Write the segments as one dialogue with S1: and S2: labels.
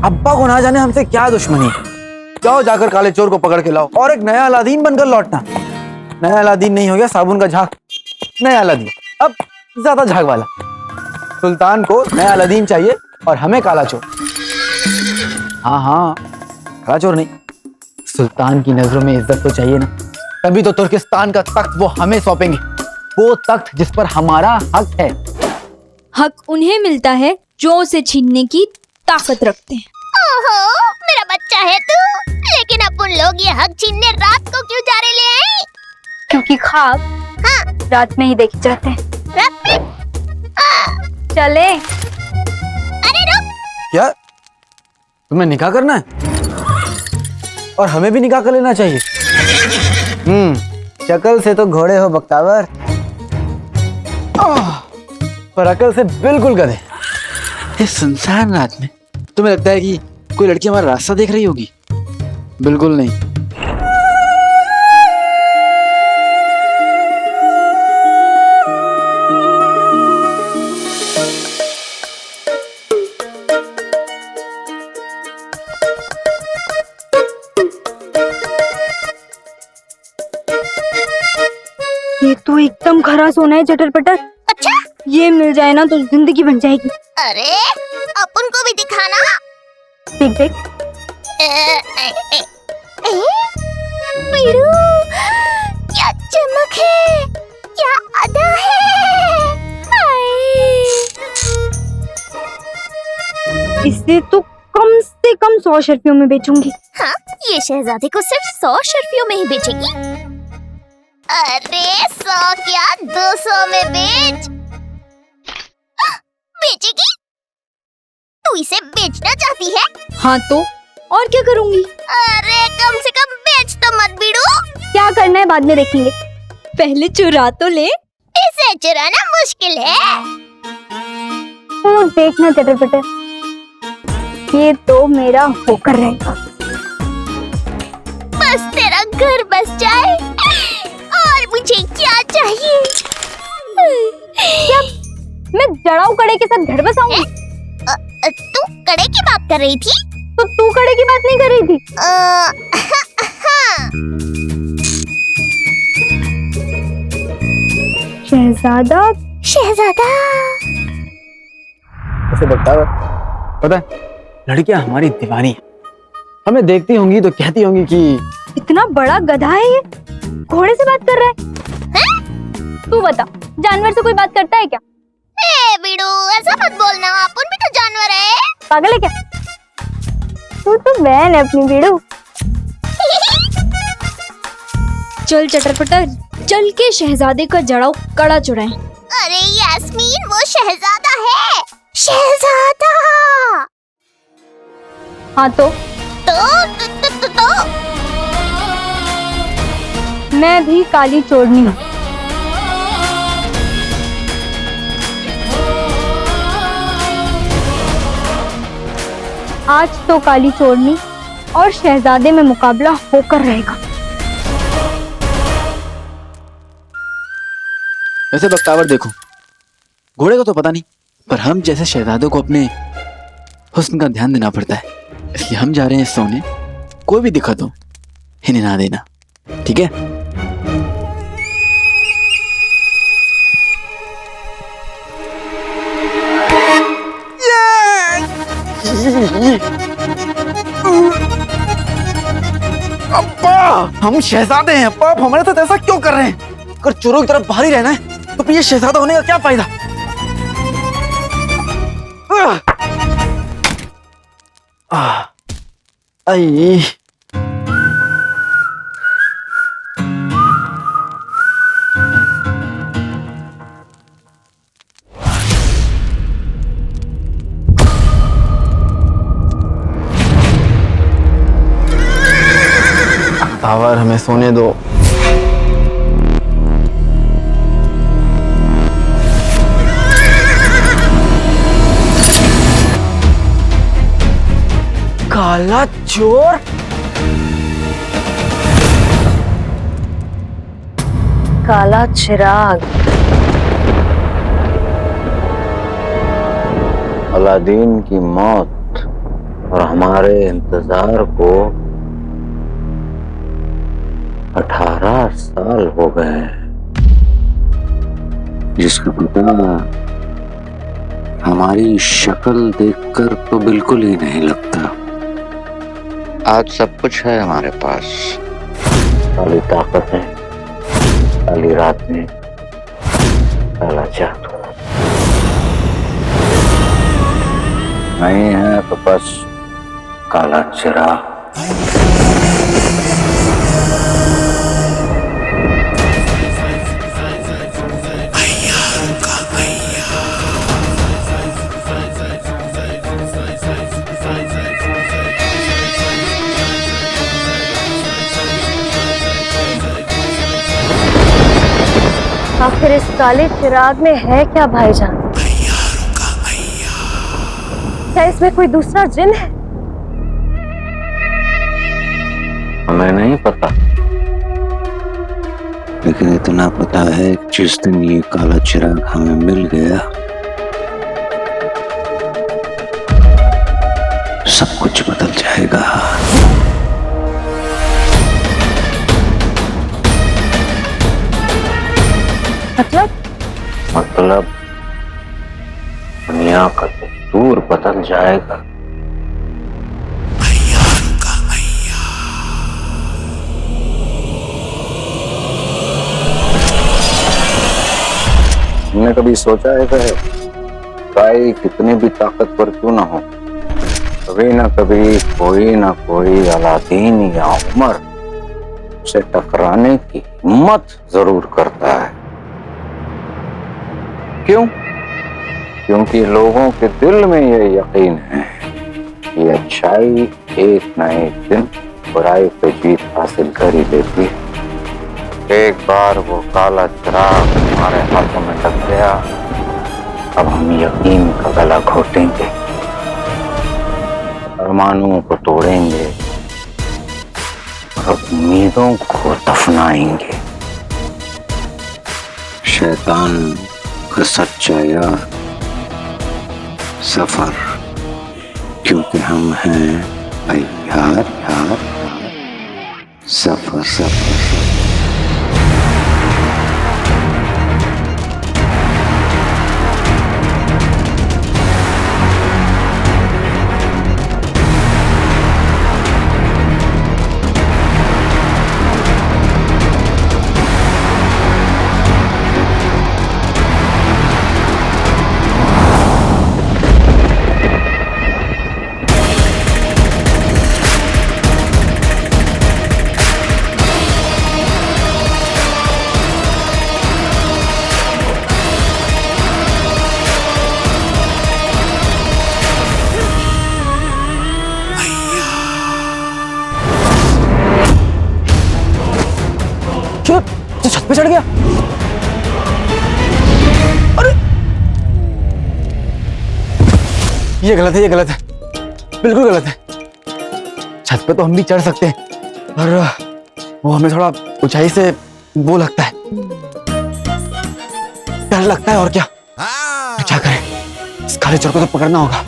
S1: अब्बा को ना जाने हमसे क्या दुश्मनी है। जाओ जाकर काले चोर को पकड़ के लाओ और एक नया अलादीन बनकर लौटना। नया अलादीन नहीं हो गया साबुन का झाग, नया अलादीन, अब ज्यादा झाग वाला। सुल्तान को नया अलादीन चाहिए और हमें काला चोर। हाँ हाँ, काला चोर नहीं, सुल्तान की नजरों में इज्जत तो चाहिए ना। तभी तो तुर्किस्तान का तख्त वो हमें सौंपेंगे, वो तख्त जिस पर हमारा हक है।
S2: हक उन्हें मिलता है जो उसे छीनने की ताकत रखते हैं।
S3: ओहो, मेरा बच्चा है तू, लेकिन अपन लोग ये हक छीनने रात को क्यों जा रहे ले आए?
S4: क्योंकि ख्वाब
S3: हाँ,
S4: रात में ही देखे जाते हैं।
S3: रात में?
S4: चले।
S3: अरे रुक!
S1: क्या तुम्हें निकाह करना है? और हमें भी निकाह कर लेना चाहिए। शक्ल से तो घोड़े हो बख्तावर, पर अकल से बिल्कुल गधे। इस सुनसान रात में तुम्हें लगता है कि कोई लड़की हमारा रास्ता देख रही होगी? बिल्कुल नहीं।
S4: ये तो एकदम खरा सोना है चटर पटर।
S3: अच्छा,
S4: ये मिल जाए ना तो जिंदगी बन जाएगी।
S3: अरे अपन को भी दिखाना।
S4: देख देख।
S3: वीरू, क्या चमक है, क्या अदा है। हाय।
S4: इसे तो कम से कम 100 शर्फियों में बेचूंगी।
S3: हाँ, ये शहजादे को सिर्फ 100 शर्फियों में ही बेचेगी। अरे 100 क्या 200 में बेच। बेचेगी? तू इसे बेचना चाहती है?
S2: हाँ तो और क्या करूँगी?
S3: अरे कम से कम बेच तो मत बीड़ू।
S4: क्या करना है बाद में देखेंगे।
S2: पहले चुरा तो ले।
S3: इसे चुराना मुश्किल है।
S4: तो देखना चटर पटर, ये तो मेरा होकर रहेगा।
S3: बस तेरा घर बस जाए और मुझे क्या चाहिए?
S4: क्या मैं जड़ाऊ कड़े के साथ घर बसाऊंगी?
S3: तू कड़े की बात कर रही थी?
S4: तो तू कड़े की बात नहीं कर रही थी? शहजादा,
S3: शहजादा।
S1: ऐसे बख्तावर, पता है लड़कियां हमारी दीवानी है। हमें देखती होंगी तो कहती होंगी कि
S4: इतना बड़ा गधा है ये, घोड़े से बात कर रहा है। तू बता, जानवर से कोई बात करता है क्या?
S3: ए बीड़ू, ऐसा मत बोलना, अपन भी तो जानवर है।
S4: पागल है क्या? तू तो बहन है अपनी बीड़ू।
S2: चल चटरपटर, चल के शहजादे का जड़ाऊ कड़ा चुराएं।
S3: अरे यास्मीन, वो शहजादा है, शहजादा।
S4: हाँ तो मैं भी काली चोरनी हूँ। आज तो काली चोरनी और शहजादे में मुकाबला होकर रहेगा।
S1: वैसे बख्तावर देखो, घोड़े को तो पता नहीं, पर हम जैसे शहजादों को अपने हुस्न का ध्यान देना पड़ता है। इसलिए हम जा रहे हैं सोने, कोई भी दिक्कत हो इन्हें ना देना, ठीक है? अब्बा, हम शहजादे हैं अब्बा, आप हमारे साथ ऐसा क्यों कर रहे हैं? अगर चोरों की तरफ बाहर ही रहना है तो फिर ये शहजादा होने का क्या फायदा? आई बख्तावर, हमें सोने दो। काला चोर?
S4: काला चिराग।
S5: अलादीन की मौत और हमारे इंतजार को 18 साल हो गए, जिसका पता हमारी शक्ल देखकर तो बिल्कुल ही नहीं लगता। आज सब कुछ है हमारे पास, काली ताकत है, काली रात में काला जादू। नहीं है तो बस काला चिराग।
S4: आखिर इस काले चिराग में है क्या भाईजान? क्या इसमें कोई दूसरा जिन है?
S5: हमें नहीं पता, लेकिन इतना पता है कि जिस दिन ये काला चिराग हमें मिल गया, सब कुछ बदल जाएगा। मतलब दुनिया का दस्तूर बदल जाएगा। तुमने कभी सोचा है भाई, कितनी भी ताकतवर क्यों ना हो, कभी ना कभी कोई ना कोई अलादीन या उमर से टकराने की हिम्मत जरूर करता है। क्यों? क्योंकि लोगों के दिल में यह यकीन है कि अच्छाई एक न एक दिन बुराई पे जीत हासिल कर ही लेती है। एक बार वो काला चिराग हमारे हाथों में लग गया, अब हम यकीन का गला घोटेंगे, अरमानों को तोड़ेंगे और उम्मीदों को दफनाएंगे। शैतान का सच्चा यार सफर, क्योंकि हम हैं यार सफर सफर।
S1: छत पे चढ़ गया। अरे ये गलत है, ये गलत है, बिल्कुल गलत है। छत पे तो हम भी चढ़ सकते हैं, पर वो हमें थोड़ा ऊंचाई से वो लगता है, डर लगता है। और क्या क्या करें, इस काले चोर को तो पकड़ना होगा।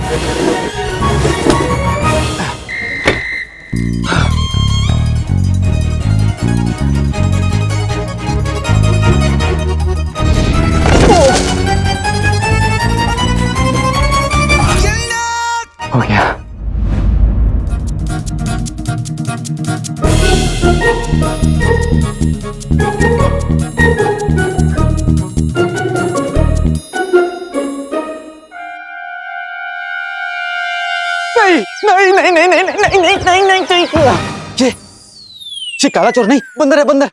S1: हो गया। नहीं नहीं नहीं नहीं नहीं नहीं नहीं नहीं नहीं नहीं नहीं, ये काला चोर नहीं, बंदर है, बंदर।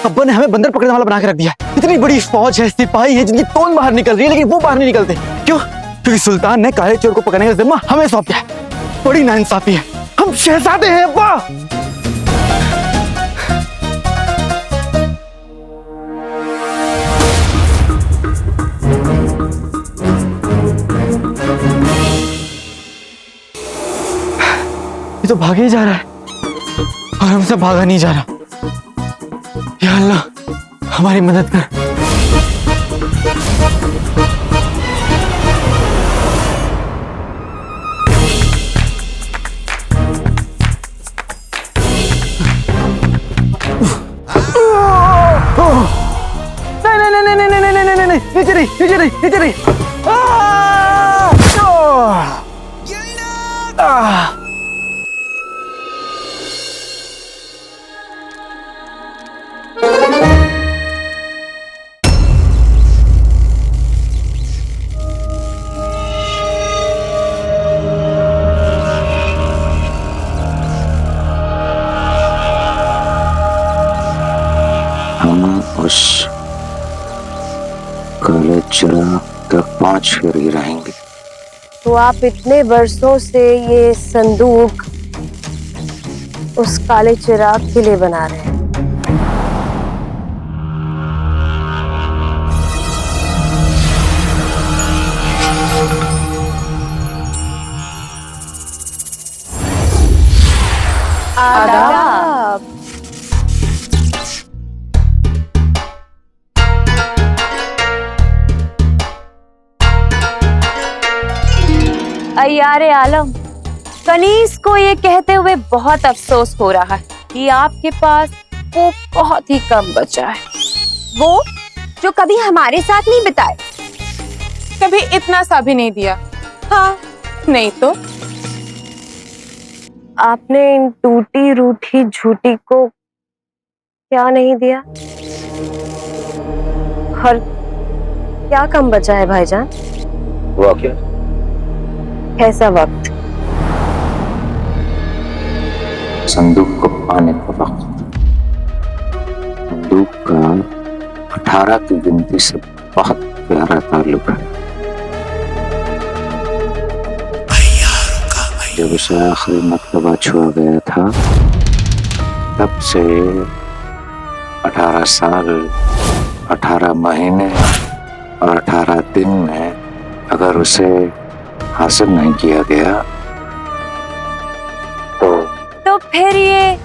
S1: अब्बा ने हमें बंदर पकड़ने वाला बना के रख दिया। इतनी बड़ी फौज है, सिपाही है, जिनकी तोन बाहर निकल रही है, लेकिन वो बाहर नहीं निकलते। क्यों? क्योंकि सुल्तान ने काले चोर को पकड़ने का जिम्मा हमें सौंप दिया है। बड़ी नाइंसाफी है, हम शहजादे हैं अब्बा। ये तो भागे ही जा रहा है और हमसे भागा नहीं जा रहा। या अल्लाह हमारी मदद कर। नीचे नहीं, नीचे नहीं।
S5: हम उस काले चिराग तक पहुंच कर ही रहेंगे।
S6: तो आप इतने वर्षों से ये संदूक उस काले चिराग के लिए बना रहे हैं? आदाब। अय्यारे आलम, कनीज को ये कहते हुए बहुत अफसोस हो रहा है कि आपके पास वो बहुत ही कम बचा है, वो जो कभी हमारे साथ नहीं बिताए।
S7: कभी इतना सा भी नहीं दिया। हाँ, नहीं तो
S6: आपने इन टूटी रूठी झूठी को क्या नहीं दिया? और क्या कम बचा है भाईजान?
S5: हुआ क्या?
S6: कैसा वक्त?
S5: संदूक को पाने का वक्त। संदूक का 18 की गिनती से बहुत प्यारा ताल्लुक है। जब उसे आखिरी मर्तबा छुआ गया था, तब से 18 साल, 18 महीने और 18 दिन में अगर उसे हासिल नहीं किया गया
S6: तो फिर ये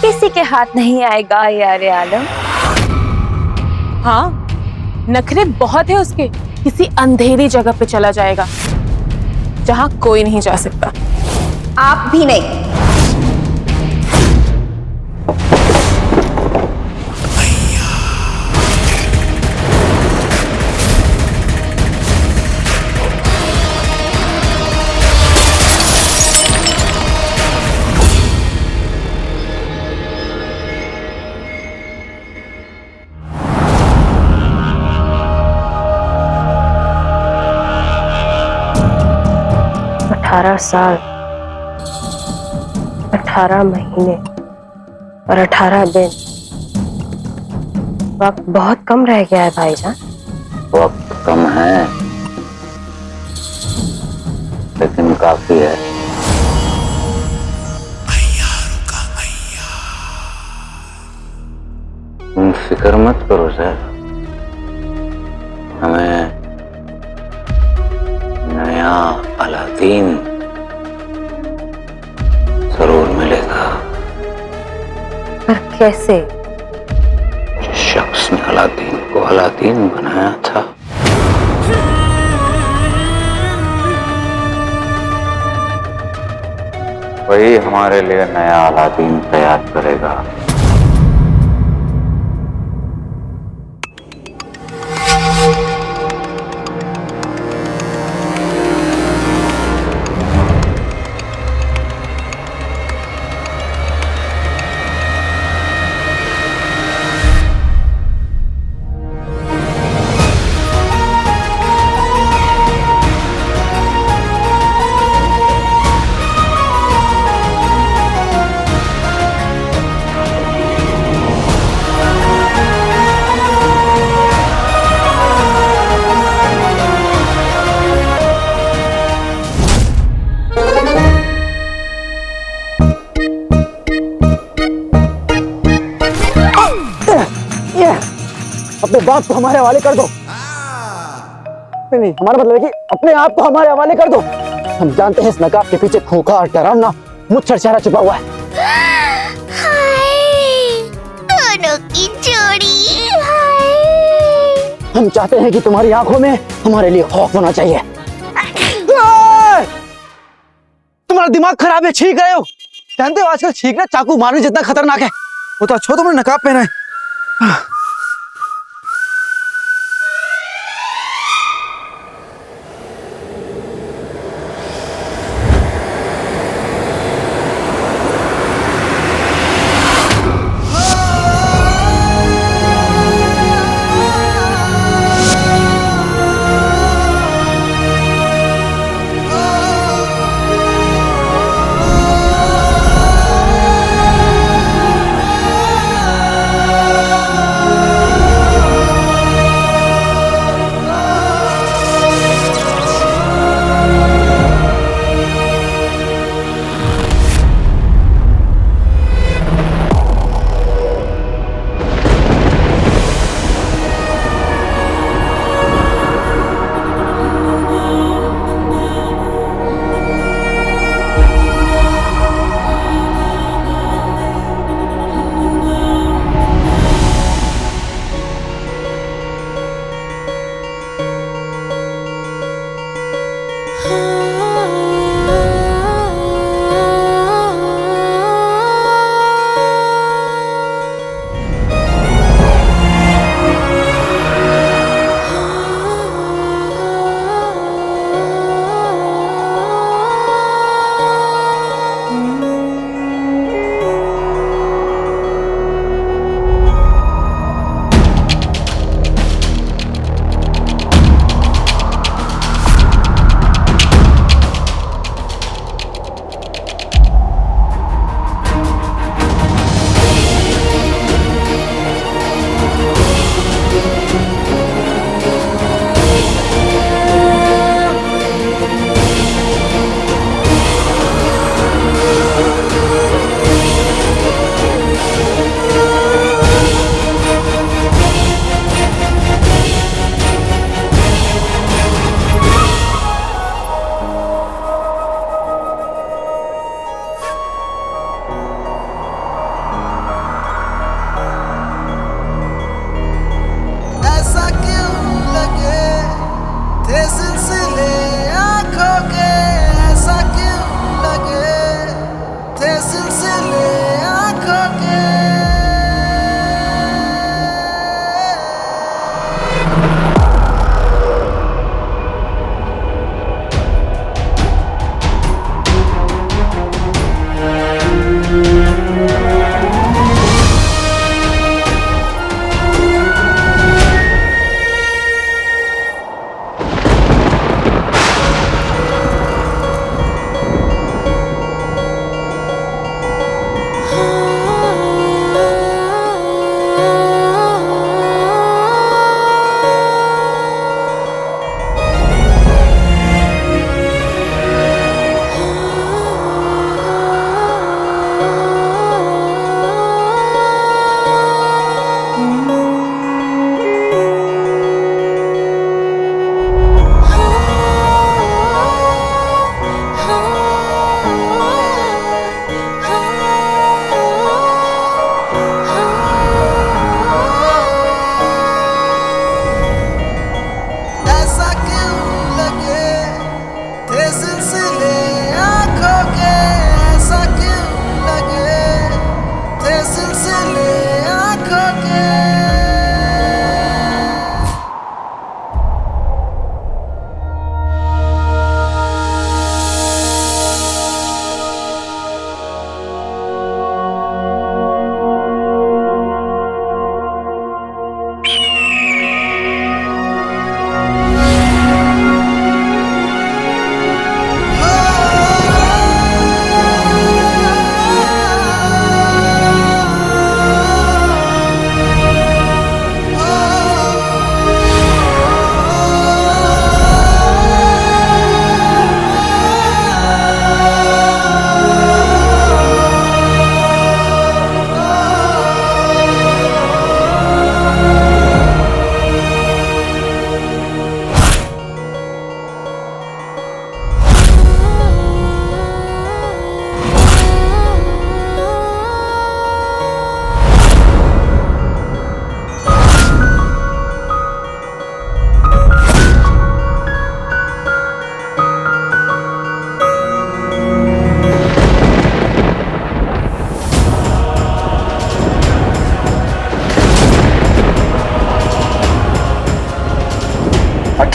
S6: किसी के हाथ नहीं आएगा यार आलम।
S7: हाँ, नखरे बहुत है उसके। किसी अंधेरी जगह पे चला जाएगा जहां कोई नहीं जा सकता।
S6: आप भी नहीं। साल, 18 महीने और 18 दिन। वक्त बहुत कम रह गया है भाईजान।
S5: वक्त कम है लेकिन काफी है। तुम फिक्र मत करो सर, हमें नया अलादीन जरूर मिलेगा।
S6: पर कैसे?
S5: जिस शख्स ने अलादीन को अलादीन बनाया था, वही हमारे लिए नया अलादीन तैयार करेगा।
S1: अपने बाप को हमारे हवाले कर दो। नहीं, हमारा मतलब है कि अपने आप को हमारे हवाले कर दो। हम जानते हैं इस नकाब के पीछे खोखा और डरावना मुच्छर चेहरा छुपा हुआ है।
S3: हाय, दोनों की जोड़ी। हाय।
S1: हम चाहते हैं कि तुम्हारी आंखों में हमारे लिए खौफ होना चाहिए। तुम्हारा दिमाग खराब है, छींक रहे हो। जानते हो आजकल छींकना चाकू मारने जितना खतरनाक है। वो तो अच्छा तुमने नकाब पहना है।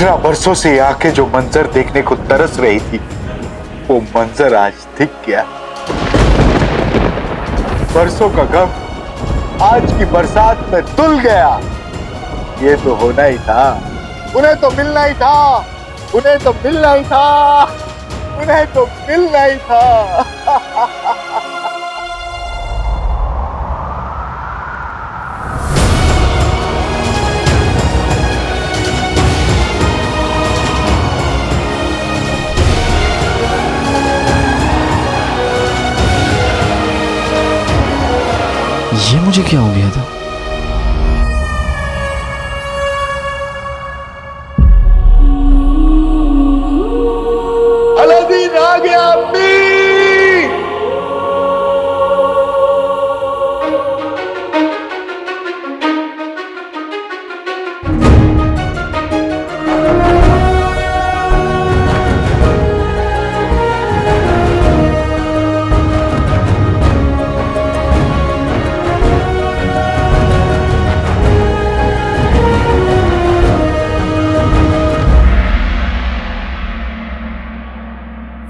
S8: इतना बरसों से ये आंखें जो मंजर देखने को तरस रही थी, वो मंजर आज दिख गया। बरसों का गम आज की बरसात में धुल गया। ये तो होना ही था, उन्हें तो मिलना ही था, उन्हें तो मिलना ही था, उन्हें तो मिलना ही था।
S1: ये मुझे क्या हो गया था?
S8: अलादीन आ गया अम्मी।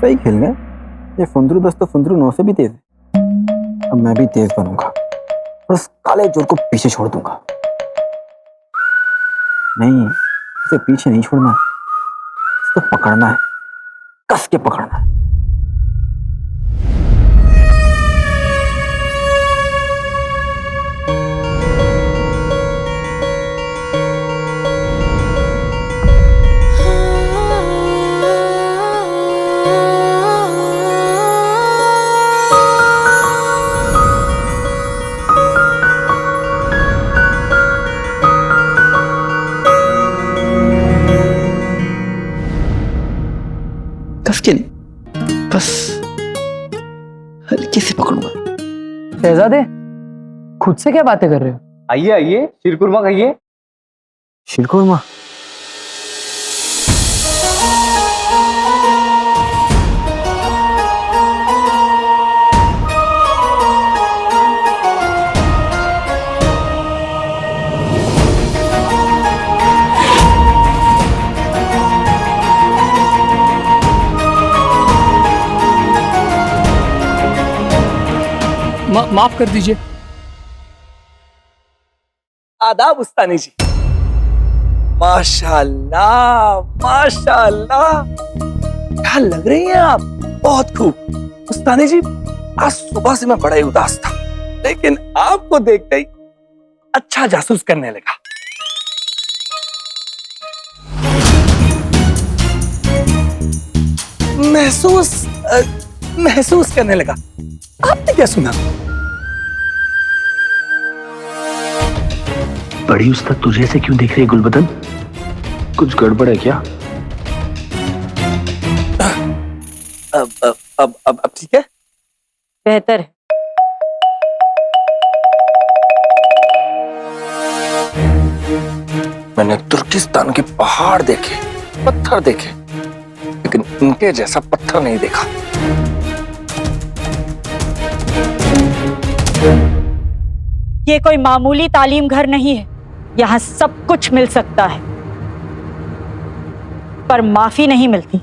S1: सही खेल गए। ये फुंदरू दस्त तो फुंदरू 9 से भी तेज है। अब मैं भी तेज बनूंगा और उस काले चोर को पीछे छोड़ दूंगा। नहीं, उसे पीछे नहीं छोड़ना, उसे तो पकड़ना है, कस के पकड़ना है। कस के नहीं, बस हल्के से पकड़ूंगा।
S9: शहजादे, खुद से क्या बातें कर रहे हो?
S10: आइए आइए, शीरकुरमा खाइए।
S1: शीरकुरमा?
S9: माफ कर दीजिए।
S10: आदाब उस्तानी जी। माशाल्लाह माशाल्लाह, क्या लग रही हैं आप, बहुत खूब। उस्तानी जी, आज सुबह से मैं बड़ा ही उदास था, लेकिन आपको देखते ही अच्छा जासूस करने लगा। महसूस करने लगा। आपने क्या सुना?
S11: बड़ी उस्ताद तुझे से क्यों देख रही है गुलबदन? कुछ गड़बड़ है क्या?
S10: अब ठीक है?
S6: बेहतर है।
S10: मैंने तुर्किस्तान के पहाड़ देखे, पत्थर देखे, लेकिन उनके जैसा पत्थर नहीं देखा।
S12: ये कोई मामूली तालीम घर नहीं है। यहाँ सब कुछ मिल सकता है, पर माफी नहीं मिलती।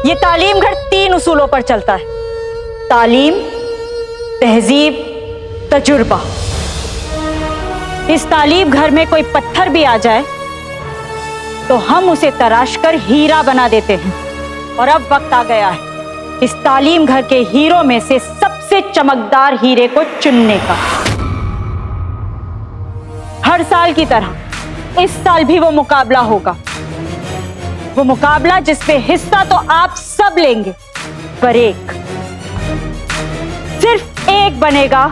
S12: ये तालीम घर 3 उसूलों पर चलता है: तालीम, तहजीब, तजुर्बा। इस तालीम घर में कोई पत्थर भी आ जाए तो हम उसे तराश कर हीरा बना देते हैं। और अब वक्त आ गया है इस तालीम घर के हीरों में से सबसे चमकदार हीरे को चुनने का। हर साल की तरह इस साल भी वो मुकाबला होगा। वो मुकाबला जिसमें हिस्सा तो आप सब लेंगे, पर सिर्फ एक बनेगा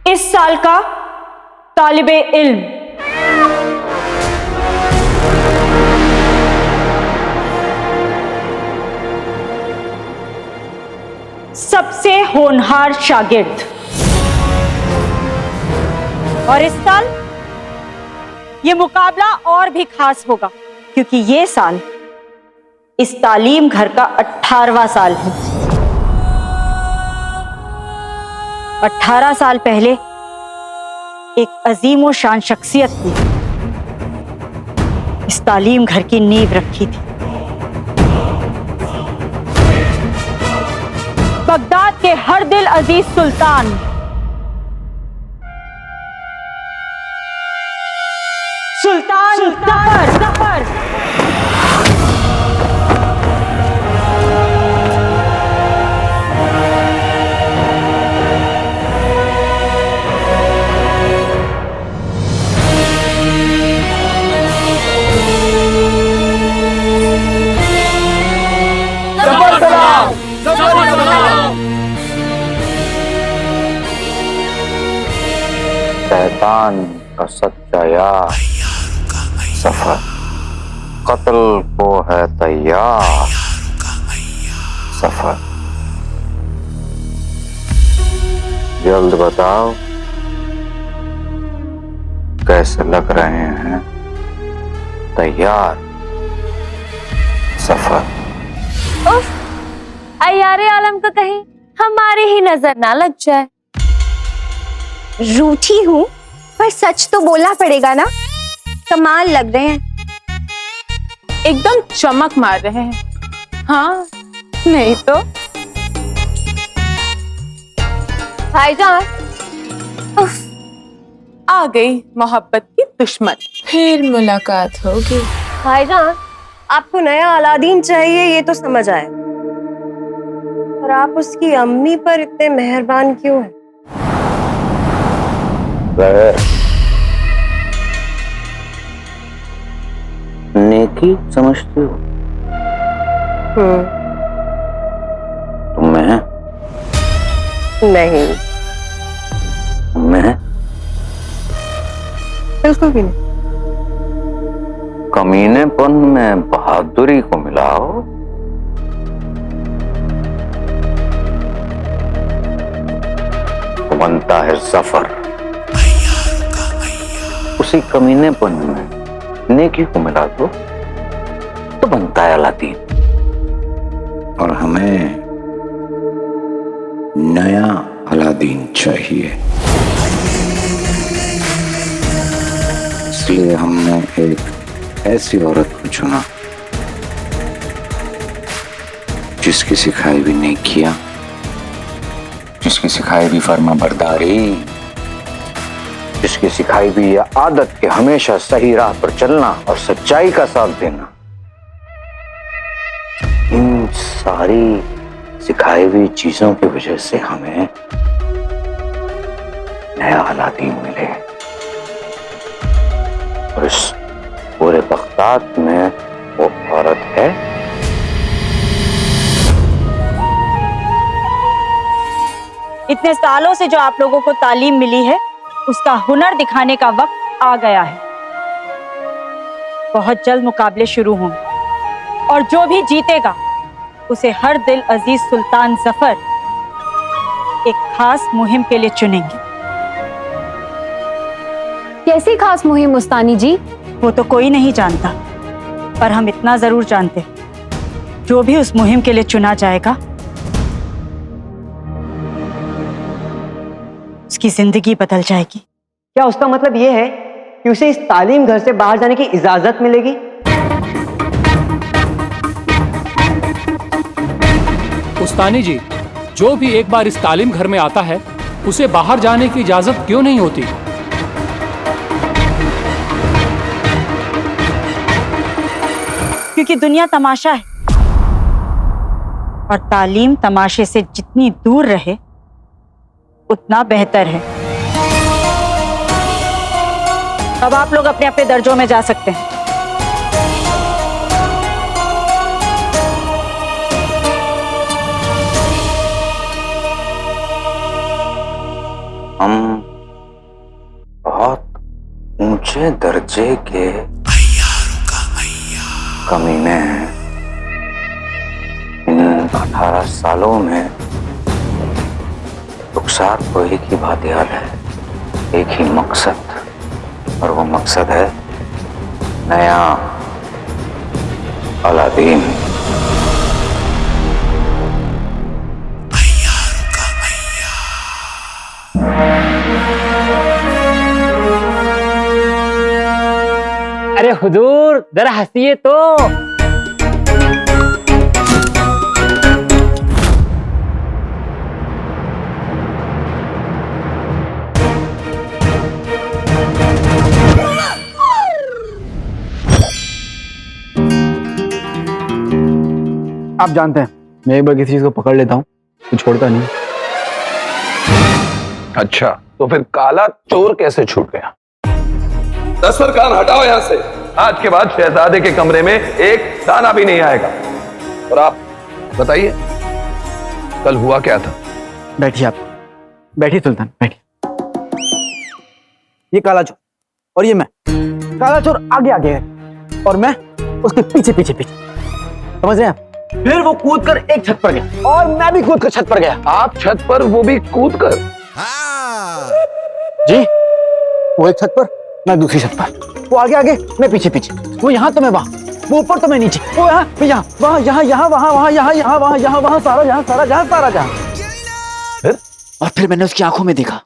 S12: इस साल का तालिबे इल्म। सबसे होनहार शागिर्द। और इस साल ये मुकाबला और भी खास होगा, क्योंकि ये साल इस तालीम घर का 18वां साल है। 18 साल पहले एक अजीम व शान शख्सियत थी, इस तालीम घर की नींव रखी थी। बगदाद के हर दिल अजीज सुल्तान जफर
S5: शैतान का सच्चा यार सफर, कत्ल को है तैयार सफर। जल्द बताओ कैसे लग रहे हैं तैयार सफर।
S6: उफ, अय्यारे आलम को कहीं हमारी ही नजर ना लग जाए।
S4: रूठी हूँ पर सच तो बोलना पड़ेगा ना, कमाल लग रहे हैं।
S7: एकदम चमक मार रहे हैं। हाँ नहीं तो।
S6: भाईजान,
S7: उफ, आ गई मोहब्बत की दुश्मन। फिर मुलाकात होगी।
S4: भाईजान, आपको नया अलादीन चाहिए ये तो समझ आया, पर आप उसकी अम्मी पर इतने मेहरबान क्यों हैं?
S5: नेकी समझती हो तुम में?
S4: नहीं,
S5: मैं
S4: बिल्कुल भी नहीं।
S5: कमीनेपन में बहादुरी को मिलाओ तो बनता है जफर। उसी कमीनेपन में नेकी को मिला दो तो बनता है अलादीन। और हमें नया अलादीन चाहिए, इसलिए हमने एक ऐसी औरत को चुना जिसकी सिखाई भी नेकियां, जिसकी सिखाई भी फर्मा बरदारी, जिसकी सिखाई भी यह आदत कि हमेशा सही राह पर चलना और सच्चाई का साथ देना। इन सारी सिखाई हुई चीजों की वजह से हमें नया अलादीन मिले और इस पूरे बगदाद में वो औरत है
S12: इतने सालों से जो आप लोगों को तालीम मिली है उसका हुनर दिखाने का वक्त आ गया है। बहुत जल्द मुकाबले शुरू होंगे और जो भी जीतेगा उसे हर दिल अजीज सुल्तान जफर एक खास मुहिम के लिए चुनेंगे।
S4: कैसी खास मुहिम उस्तानी जी?
S12: वो तो कोई नहीं जानता, पर हम इतना जरूर जानते, जो भी उस मुहिम के लिए चुना जाएगा उसकी जिंदगी बदल जाएगी।
S13: क्या उसका मतलब ये है कि उसे इस तालीम घर से बाहर जाने की इजाजत मिलेगी?
S14: उस्तानी जी, जो भी एक बार इस तालीम घर में आता है उसे बाहर जाने की इजाजत क्यों नहीं होती?
S12: क्योंकि दुनिया तमाशा है और तालीम तमाशे से जितनी दूर रहे उतना बेहतर है। अब आप लोग अपने अपने दर्जों में जा सकते हैं।
S5: हम बहुत ऊंचे दर्जे के कमीने हैं। इन 18 सालों में रुखसार को एक ही बात याद है, एक ही मकसद, और वो मकसद है नया अलादीन।
S13: अरे हुजूर जरा हंसिए तो।
S1: आप जानते हैं मैं एक बार किसी चीज को पकड़ लेता हूँ तो छोड़ता नहीं।
S10: अच्छा, तो फिर काला चोर कैसे छूट गया? दस्तरखान कान हटाओ यहां से। आज के बाद शहजादे के कमरे में एक दाना भी नहीं आएगा। और आप बताइए कल हुआ क्या था?
S1: बैठिए आप, बैठिए सुल्तान बैठिए। ये काला चोर और ये मैं। काला चोर आगे आगे है और मैं उसके पीछे पीछे पीछे, समझ रहे हैं? फिर वो कूद कर एक छत पर गया और मैं भी कूद कर छत पर गया।
S10: आप छत पर, वो भी कूद कर?
S1: जी, वो एक छत पर मैं दूसरी छत पर, वो आगे आगे मैं पीछे पीछे, वो यहाँ तो मैं वहां, वो ऊपर तो मैं नीचे, वो यहाँ मैं यहाँ, वहां यहाँ यहाँ वहां वहां यहाँ यहाँ वहां यहाँ वहां, सारा जहां सारा जहां सारा जहां। और फिर मैंने उसकी आंखों में देखा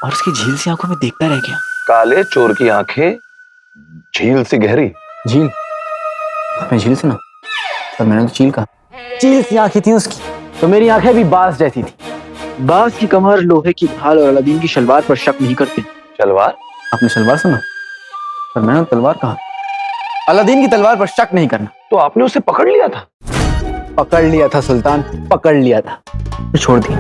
S1: और उसकी झील सी आंखों में देखता रह गया।
S10: काले चोर की आंखें झील से गहरी?
S1: झील? मैं झील सुना पर मैंने तो चील कहा। चील सी आंखें थी उसकी, तो मेरी आंखें भी बाज जैसी थी। बाज की कमर, लोहे की ढाल और अलादीन की शलवार पर शक नहीं करते।
S10: शलवार?
S1: आपने शलवार सुना पर मैंने तलवार कहा। अलादीन की तलवार पर शक नहीं करना।
S10: तो आपने उसे पकड़ लिया था?
S1: पकड़ लिया था सुल्तान, पकड़ लिया था, तो छोड़ दिया।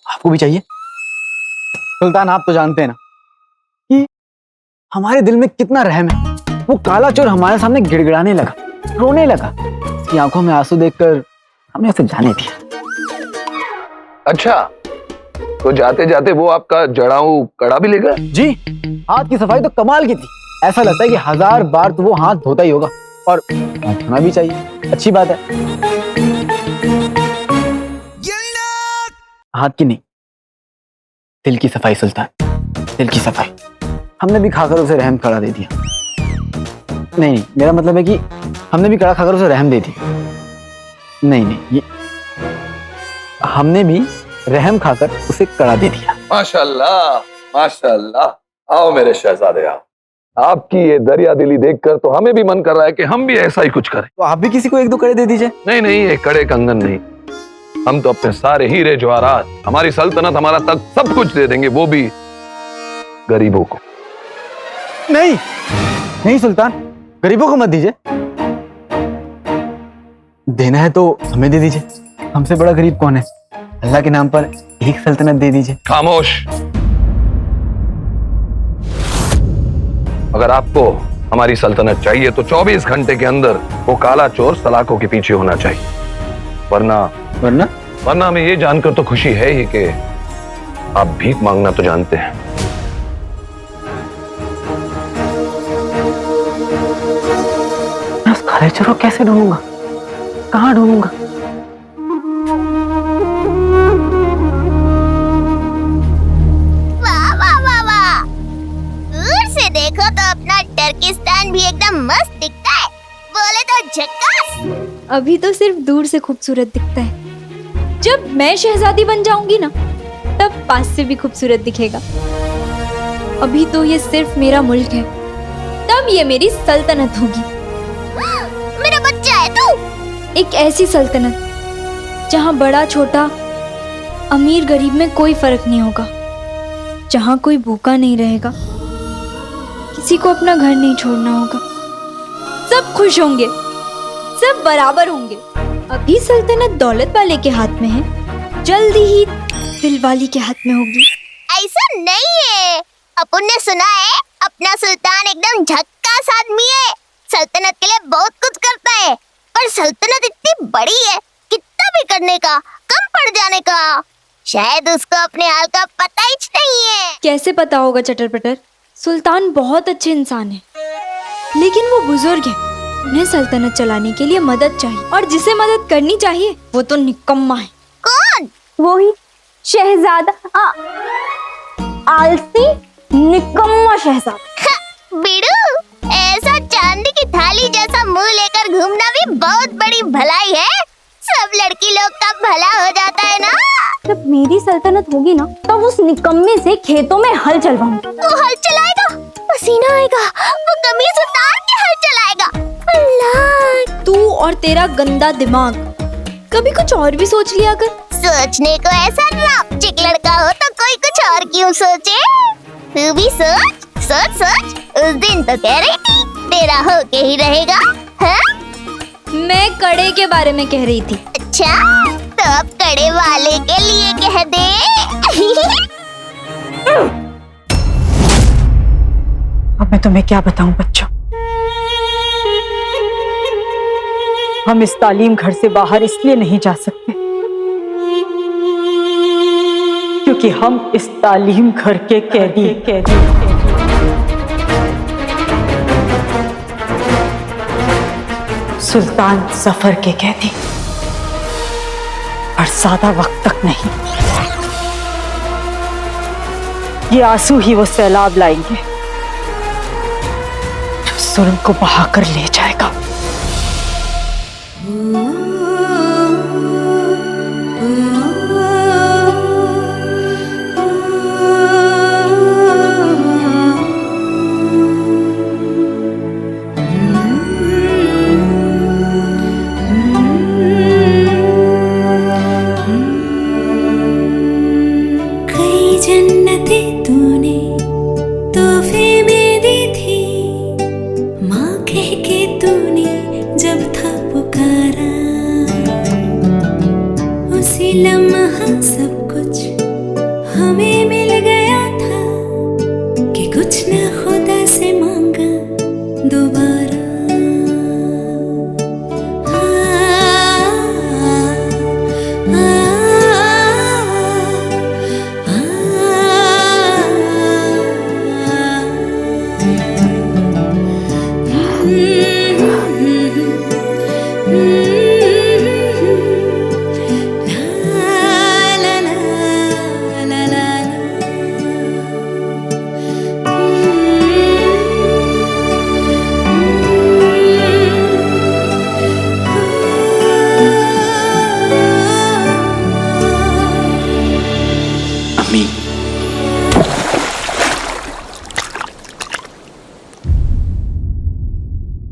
S1: आपको भी चाहिए? सुल्तान आप तो जानते हैं ना कि हमारे दिल में कितना रहम है। वो काला चोर हमारे सामने गिड़गिड़ाने लगा, रोने लगा। उसकी आंखों में आंसू देखकर हमने उसे जाने दिया।
S10: अच्छा, तो जाते जाते वो आपका जड़ाऊ कड़ा भी ले गया?
S1: जी, हाथ की सफाई तो कमाल की थी। ऐसा लगता है कि 1000 बार तो वो हाथ धोता ही होगा। और धोना भी चाहिए, अच्छी बात है। हाथ की नहीं, दिल की सफाई सुल्तान, दिल की सफाई। हमने भी खाकर उसे रहम कड़ा दे दिया। नहीं, मेरा मतलब है कि हमने भी कड़ा खाकर उसे रहम दे दिया। नहीं, ये हमने भी रहम खाकर उसे कड़ा दे दिया।
S10: माशाल्लाह, माशाल्लाह। आओ मेरे शहजादे आओ। आपकी ये दरिया दिली देखकर तो हमें भी मन कर रहा है कि हम भी ऐसा ही कुछ करें।
S1: तो आप भी किसी को 1-2 कड़े दे दीजिए।
S10: नहीं नहीं, ये कड़े कंगन नहीं, हम तो अपने सारे हीरे जवाहरात, हमारी सल्तनत, हमारा तख्त, सब कुछ दे देंगे, वो भी गरीबों को।
S1: नहीं नहीं सुल्तान, गरीबों को मत दीजिए। देना है तो हमें दे दीजिए। हमसे बड़ा गरीब कौन है? अल्लाह के नाम पर एक सल्तनत दे दीजिए।
S10: खामोश। अगर आपको हमारी सल्तनत चाहिए तो 24 घंटे के अंदर वो काला चोर सलाखों के पीछे होना चाहिए, वरना
S1: वरना
S10: वरना हमें ये जानकर तो खुशी है ही कि आप भीख मांगना तो जानते हैं।
S1: मैं उस काले चोर को कैसे ढूंढूंगा? कहाँ ढूंढूंगा?
S3: वाह वाह वाह वाह, दूर से देखो तो अपना टर्किस्तान भी एकदम मस्त दिखता है, बोले तो झक्कास।
S2: अभी तो सिर्फ दूर से खूबसूरत दिखता है, जब मैं शहजादी बन जाऊंगी ना तब पास से भी खूबसूरत दिखेगा। अभी तो ये सिर्फ मेरा मुल्क है, तब ये मेरी सल्तनत होगी।
S3: मेरा बच्चा है तू।
S2: एक ऐसी सल्तनत जहाँ बड़ा छोटा, अमीर गरीब में कोई फर्क नहीं होगा, जहाँ कोई भूखा नहीं रहेगा, किसी को अपना घर नहीं छोड़ना होगा, सब खुश होंगे, सब बराबर होंगे। अभी सल्तनत दौलत वाले के हाथ में है, जल्दी ही दिल वाली के हाथ में होगी।
S3: ऐसा नहीं है, अपन ने सुना है अपना सुल्तान एकदम झक्कास आदमी है, सल्तनत के लिए बहुत कुछ करता है, पर सल्तनत इतनी बड़ी है, कितना भी करने का कम पड़ जाने का। शायद उसको अपने हाल का पता ही नहीं है।
S2: कैसे पता होगा चटर पटर? सुल्तान बहुत अच्छे इंसान है, लेकिन वो बुजुर्ग है, उन्हें सल्तनत चलाने के लिए मदद चाहिए, और जिसे मदद करनी चाहिए वो तो निकम्मा है।
S3: कौन?
S6: वो ही शहजादा, आलसी निकम्मा शहजादा।
S3: बिड़ू, ऐसा चांदी की थाली जैसा मुंह लेकर घूमना भी बहुत बड़ी भलाई है। सब लड़की लोग का भला हो जाता है ना।
S2: जब मेरी सल्तनत होगी ना तब उस निकम्मे से खेतों में हल चलवाऊंगी।
S3: वो हल चलाएगा, पसीना आएगा, वो कमीज उतार के हल चलाएगा। अल्लाह,
S2: तू और तेरा गंदा दिमाग कभी कुछ और भी सोच लिया कर।
S3: सोचने को ऐसा रापचिक लड़का हो तो कोई कुछ और क्यों सोचे। तू भी सोच सोच सोच। उस दिन तो कह रही थी तेरा हो के ही रहेगा। हाँ?
S2: मैं कड़े के बारे में कह रही थी।
S3: अच्छा, तो अब कड़े वाले के लिए कह दे।
S12: अब मैं तुम्हें क्या बताऊं बच्चों, हम इस तालीम घर से बाहर इसलिए नहीं जा सकते क्योंकि हम इस तालीम घर के कैदी सुल्तान सफर के कैदी, और ज्यादा वक्त तक नहीं। ये आंसू ही वो सैलाब लाएंगे जो जुल्म को बहाकर ले जाएगा।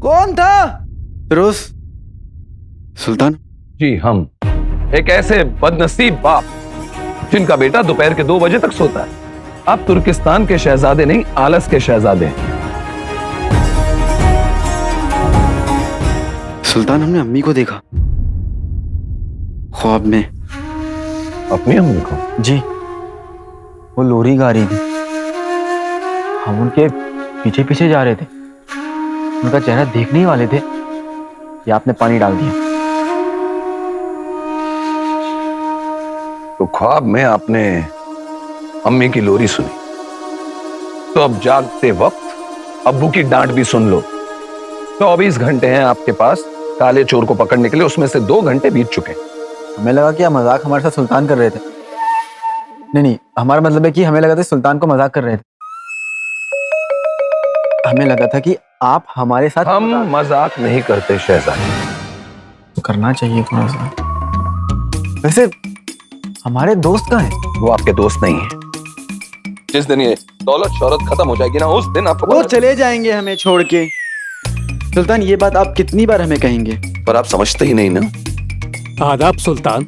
S1: कौन था? फिरोज, सुल्तान
S10: जी, हम एक ऐसे बदनसीब बाप जिनका बेटा दोपहर के 2 बजे तक सोता है। आप तुर्किस्तान के शहजादे नहीं, आलस के शहजादे हैं।
S1: सुल्तान, हमने अम्मी को देखा ख्वाब में।
S10: अपनी अम्मी को?
S1: जी, वो लोरी गा रही थी। हम उनके पीछे पीछे जा रहे थे। उनका चेहरा देखने ही वाले थे कि आपने पानी डाल दिया।
S10: तो ख्वाब में आपने अम्मी की लोरी सुनी, तो अब जागते वक्त अब्बू की डांट भी सुन लो। 24 घंटे हैं आपके पास काले चोर को पकड़ने के लिए, उसमें से 2 घंटे बीत चुके।
S1: हमें लगा कि आप मजाक हमारे साथ सुल्तान कर रहे थे। नहीं, हमारा मतलब है कि हमें लगा था सुल्तान को मजाक कर रहे थे। हमें लगा था कि आप हमारे साथ।
S10: हम मजाक नहीं करते शहजादी।
S1: तो करना चाहिए थोड़ा सा। वैसे हमारे दोस्त कहाँ हैं?
S10: वो आपके दोस्त नहीं है। जिस दिन ये दौलत शौहरत खत्म हो जाएगी ना, उस दिन आपको
S1: वो चले जाएंगे हमें छोड़ के। सुल्तान, ये बात आप कितनी बार हमें कहेंगे?
S10: पर आप समझते ही नहीं ना।
S14: आदाब सुल्तान।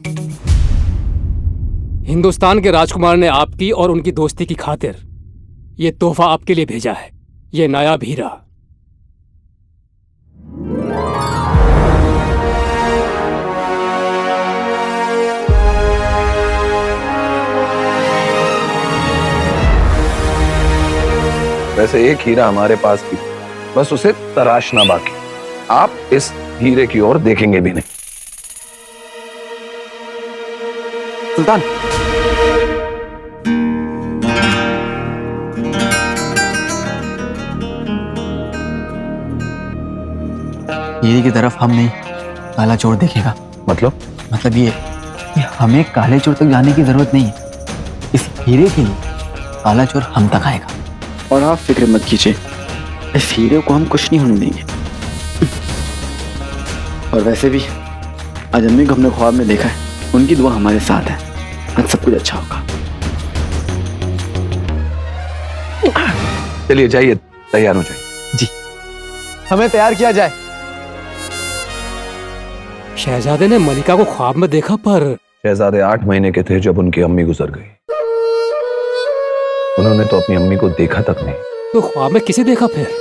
S14: हिंदुस्तान के राजकुमार ने आपकी और उनकी दोस्ती की खातिर ये तोहफा आपके लिए भेजा है, ये नायाब हीरा।
S10: वैसे एक हीरा हमारे पास भी, बस उसे तराशना बाकी। आप इस हीरे की ओर देखेंगे भी नहीं।
S1: सुल्तान, हीरे की तरफ हम नहीं, काला चोर देखेगा। मतलब ये कि हमें काले चोर तक जाने की जरूरत नहीं है। इस हीरे के लिए काला चोर हम तक आएगा। और आप फिक्र मत कीजिए, इस हीरे को हम कुछ नहीं होने देंगे। और वैसे भी आज अम्मी को हमने ख्वाब में देखा है, उनकी दुआ हमारे साथ है, आज सब कुछ अच्छा होगा।
S10: चलिए जाइए, तैयार हो जाइए।
S1: जी, हमें तैयार किया जाए।
S14: शहजादे ने मलिका को ख्वाब में देखा, पर
S10: शहजादे 8 महीने के थे जब उनकी अम्मी गुजर गई। उन्होंने तो अपनी अम्मी को देखा तक नहीं।
S14: तो ख्वाब में किसे देखा फिर?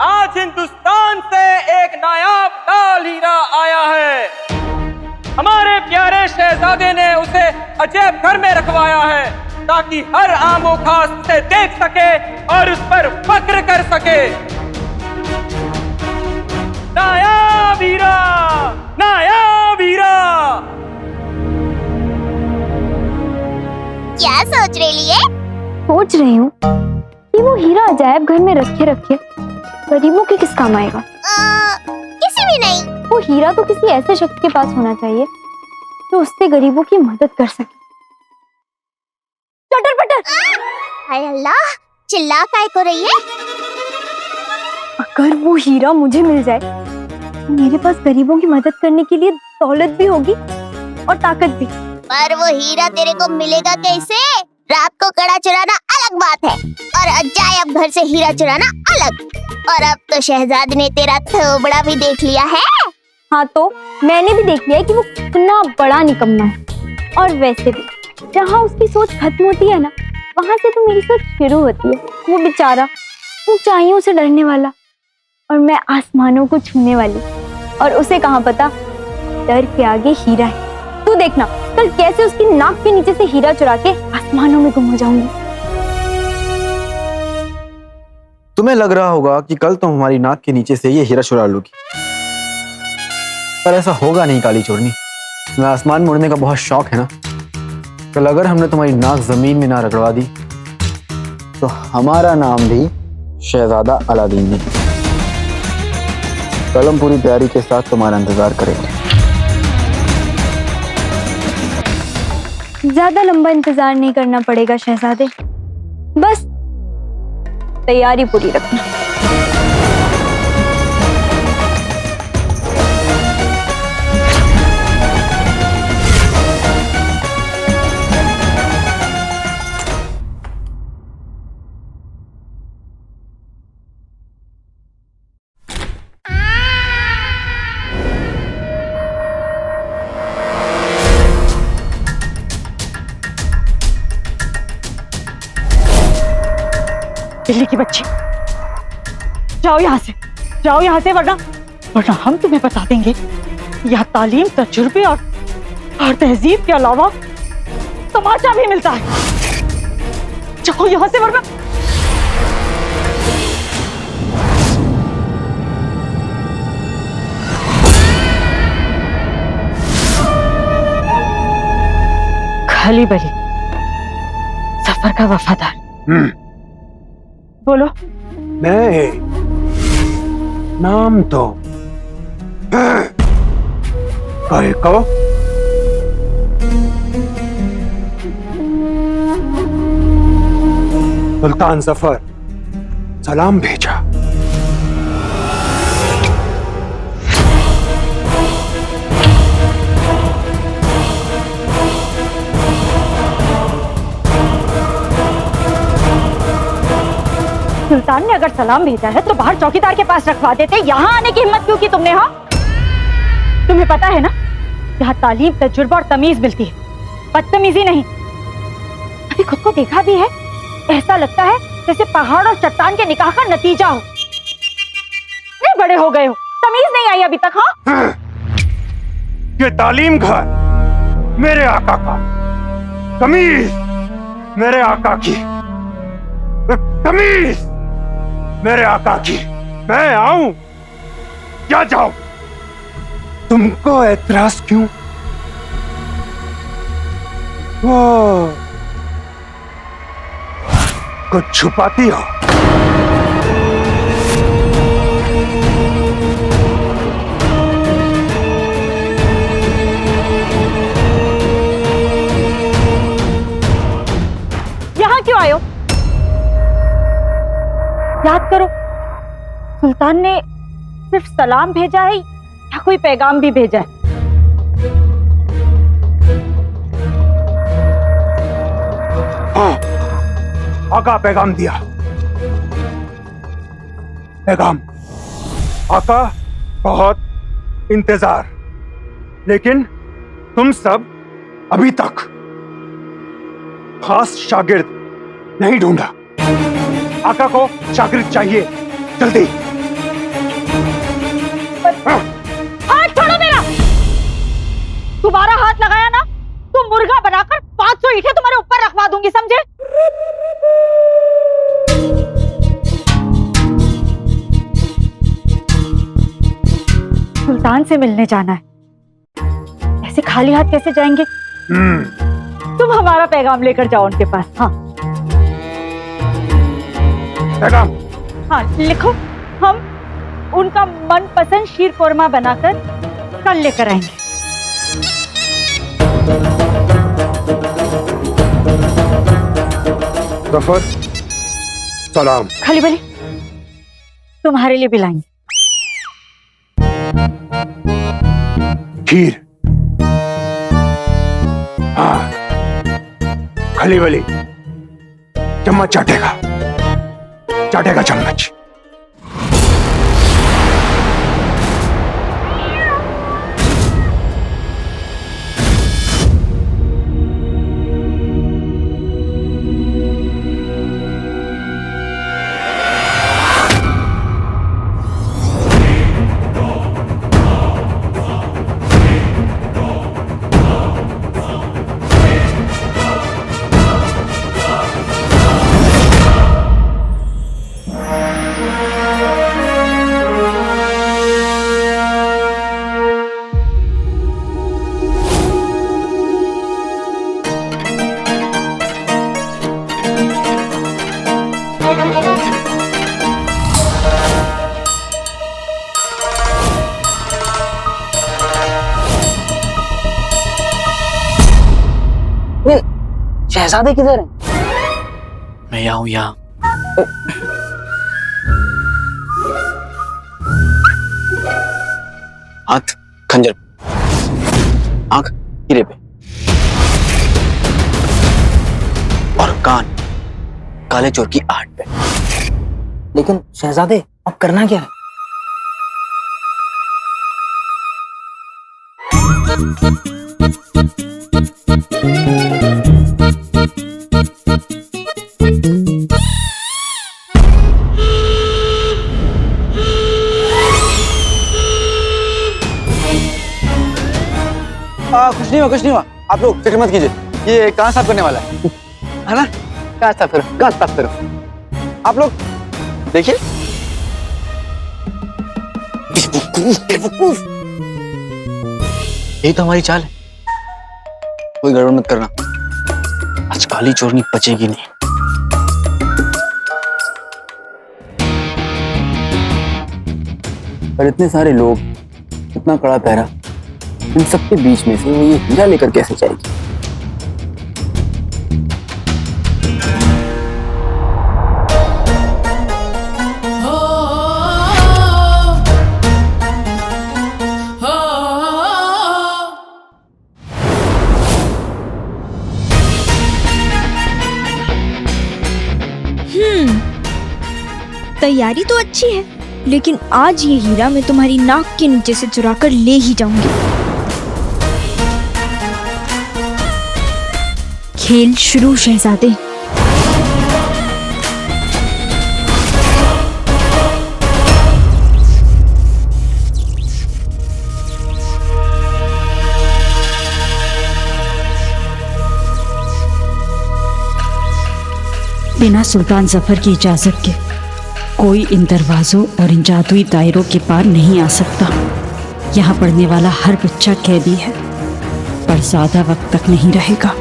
S15: आज हिंदुस्तान से एक नायाब लाल हीरा आया है। हमारे प्यारे शहजादे ने उसे अजैब घर में रखवाया है ताकि हर आमो खास उसे देख सके और उस पर फक्र कर सके। नायाब हीरा, नायाब हीरा।
S3: क्या सोच रही है?
S2: सोच रही हूँ कि वो हीरा अजायब घर में रखे रखे गरीबों के किस काम आएगा?
S3: किसी भी नहीं।
S2: वो हीरा तो किसी ऐसे शख्स के पास होना चाहिए जो उससे गरीबों की मदद कर सके। चटर पटर।
S3: हाय अल्लाह, चिल्ला काय को रही है?
S2: अगर वो हीरा मुझे मिल जाए तो मेरे पास गरीबों की मदद करने के लिए दौलत भी होगी और ताकत भी।
S3: पर वो हीरा तेरे को मिलेगा कैसे? रात को कड़ा चुराना अलग बात है और अजायब घर से हीरा चुराना अलग। और अब तो शहजादी ने तेरा थोबड़ा भी देख लिया है।
S2: हाँ, तो मैंने भी देख लिया है कि वो कितना बड़ा निकम्मा है। और वैसे भी जहाँ उसकी सोच खत्म होती है ना, वहाँ से तो मेरी सोच शुरू होती है। वो बेचारा ऊंचाइयों से डरने वाला और मैं आसमानों को छूने वाली, और उसे कहाँ पता डर के आगे हीरा है। तू देखना कल कैसे उसकी नाक के नीचे से हीरा चुरा के आसमानों में गुम हो जाऊंगी।
S1: तुम्हें लग रहा होगा कि कल तुम हमारी नाक के नीचे से ये हीरा चुरा लोगी, पर ऐसा होगा नहीं काली चोरनी। तुम्हें आसमान में उड़ने का बहुत शौक है ना। कल अगर हमने तुम्हारी नाक जमीन में ना रगड़वा दी तो हमारा नाम भी शहजादा अलादीन नहीं। कल हम पूरी तैयारी के साथ तुम्हारा इंतजार करेंगे।
S2: ज्यादा लंबा इंतजार नहीं करना पड़ेगा शहजादे, बस तैयारी पूरी रखना।
S12: दिल्ली की बच्ची, जाओ यहाँ से, जाओ यहाँ से, वरना हम तुम्हें बता देंगे यहाँ तालीम, तजुर्बे और तहजीब के अलावा तमाचा भी मिलता है। जाओ यहाँ से, वरना खाली बली सफर का वफादार। बोलो।
S8: नहीं, नाम तो को सुल्तान जफर सलाम भेजा।
S12: सुल्तान ने अगर सलाम भेजा है तो बाहर चौकीदार के पास रखवा देते। यहाँ आने की हिम्मत क्यों की तुमने? हाँ, तुम्हें पता है ना यहाँ तालीम, तजुर्बा और तमीज मिलती है, बदतमीजी नहीं। अभी खुद को देखा भी है, ऐसा लगता है जैसे पहाड़ और चट्टान के निकाह का नतीजा हो। नहीं बड़े हो गए हो, तमीज नहीं आई अभी तक। हाँ,
S8: ये तालीम घर मेरे आका का, तमीज मेरे आका की, तमीज मेरे आका की। मैं आऊं क्या जाऊं? तुमको एतराज क्यों? वो कुछ छुपाती हो?
S12: यहाँ क्यों आए हो? याद करो, सुल्तान ने सिर्फ सलाम भेजा है या कोई पैगाम भी भेजा है?
S8: हाँ, आका पैगाम दिया। पैगाम आका, बहुत इंतजार, लेकिन तुम सब अभी तक खास शागिर्द नहीं ढूंढा। आका को शागिर्द चाहिए, जल्दी।
S12: हाथ छोड़ो मेरा! तुम्हारा हाथ लगाया ना तो मुर्गा बनाकर 500 ईंटें तुम्हारे ऊपर रखवा दूंगी, समझे? सुल्तान से मिलने जाना है, ऐसे खाली हाथ कैसे जाएंगे? तुम हमारा पैगाम लेकर जाओ उनके पास। हाँ
S8: पैगाम?
S12: हाँ लिखो, हम उनका मनपसंद शीर कोरमा बनाकर कल लेकर आएंगे।
S8: जफर, सलाम।
S12: खाली बली तुम्हारे लिए भी लाएंगे।
S8: खीर? हाँ, खली बली चम्मच चाटेगा, चाटेगा चम्मच।
S13: शहजादे किधर है?
S1: मैं यहाँ हूँ, यहाँ। हाथ खंजर, आंख हीरे पे, और कान काले चोर की आहट पे।
S13: लेकिन शहजादे, अब करना क्या है?
S1: कुछ नहीं हुआ। आप लोग फिक्र मत कीजिए, ये कान साफ करने वाला है ना? कान साफ करो, कान साफ करो। आप लोग देखिए, यही तो हमारी चाल है। कोई गड़बड़ मत करना, आज काली चोरनी बचेगी नहीं। पर इतने सारे लोग, इतना कड़ा पहरा, इन सबके बीच में से वो ये हीरा लेकर कैसे जाएगी?
S2: तैयारी तो अच्छी है, लेकिन आज ये हीरा मैं तुम्हारी नाक के नीचे से चुरा कर ले ही जाऊंगी। खेल शुरू शहजादे।
S12: बिना सुल्तान जफर की इजाजत के कोई इन दरवाजों और इन जादुई दायरों के पार नहीं आ सकता। यहाँ पढ़ने वाला हर बच्चा कैदी है, पर ज्यादा वक्त तक नहीं रहेगा।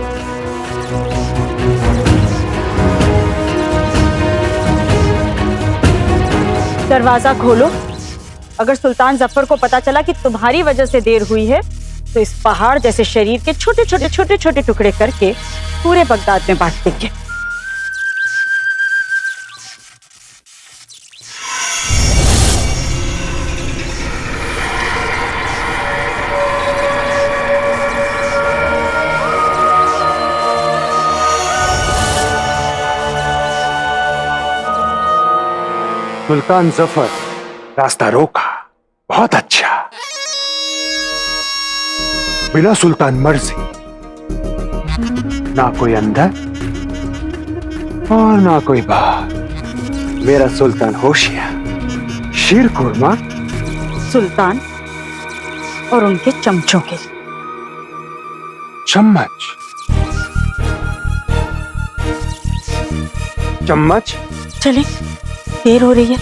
S12: दरवाजा खोलो। अगर सुल्तान जफर को पता चला कि तुम्हारी वजह से देर हुई है, तो इस पहाड़ जैसे शरीर के छोटे छोटे टुकड़े करके पूरे बगदाद में बांट देंगे।
S8: सुल्तान जफर रास्ता रोका, बहुत अच्छा। बिना सुल्तान मर्जी ना कोई अंदर और ना कोई बाहर। मेरा सुल्तान होशियार, शीर खुरमा
S12: सुल्तान और उनके चमचों के लिए।
S8: चम्मच चम्मच।
S12: चले, देर हो रही है।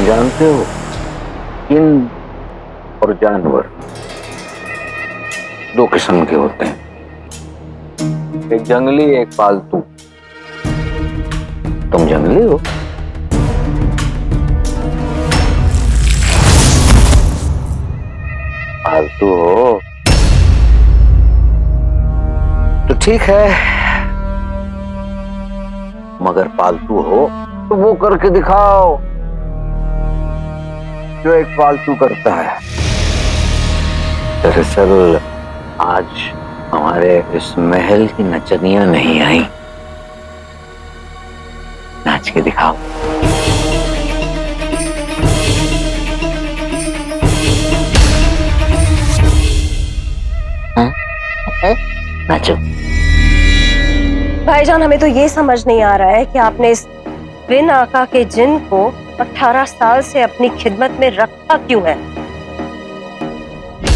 S5: जानते हो, जिन और जानवर दो किस्म के होते हैं, एक जंगली एक पालतू। तुम जंगली हो। पालतू हो तो ठीक है, मगर पालतू हो तो वो करके दिखाओ जो एक पालतू करता है। दरअसल आज हमारे इस महल की नचनियां नहीं आई, नाच के दिखाओ। नाचो।
S4: भाईजान, हमें तो ये समझ नहीं आ रहा है कि आपने इस बिन आका के जिन को 18 साल से अपनी खिदमत में रखा क्यों है?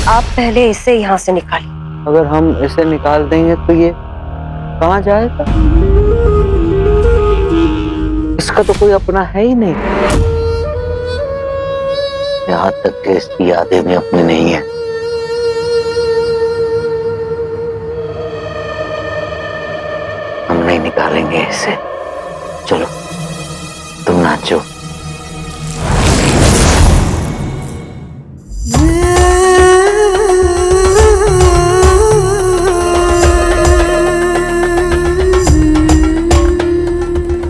S4: आप पहले इसे यहाँ से निकालिए।
S5: अगर हम इसे निकाल देंगे तो ये कहाँ जाएगा? इसका तो कोई अपना है ही नहीं। यहाँ तक कि इसकी यादें भी अपनी नहीं है। हम नहीं निकालेंगे इसे। चलो तुम नाचो।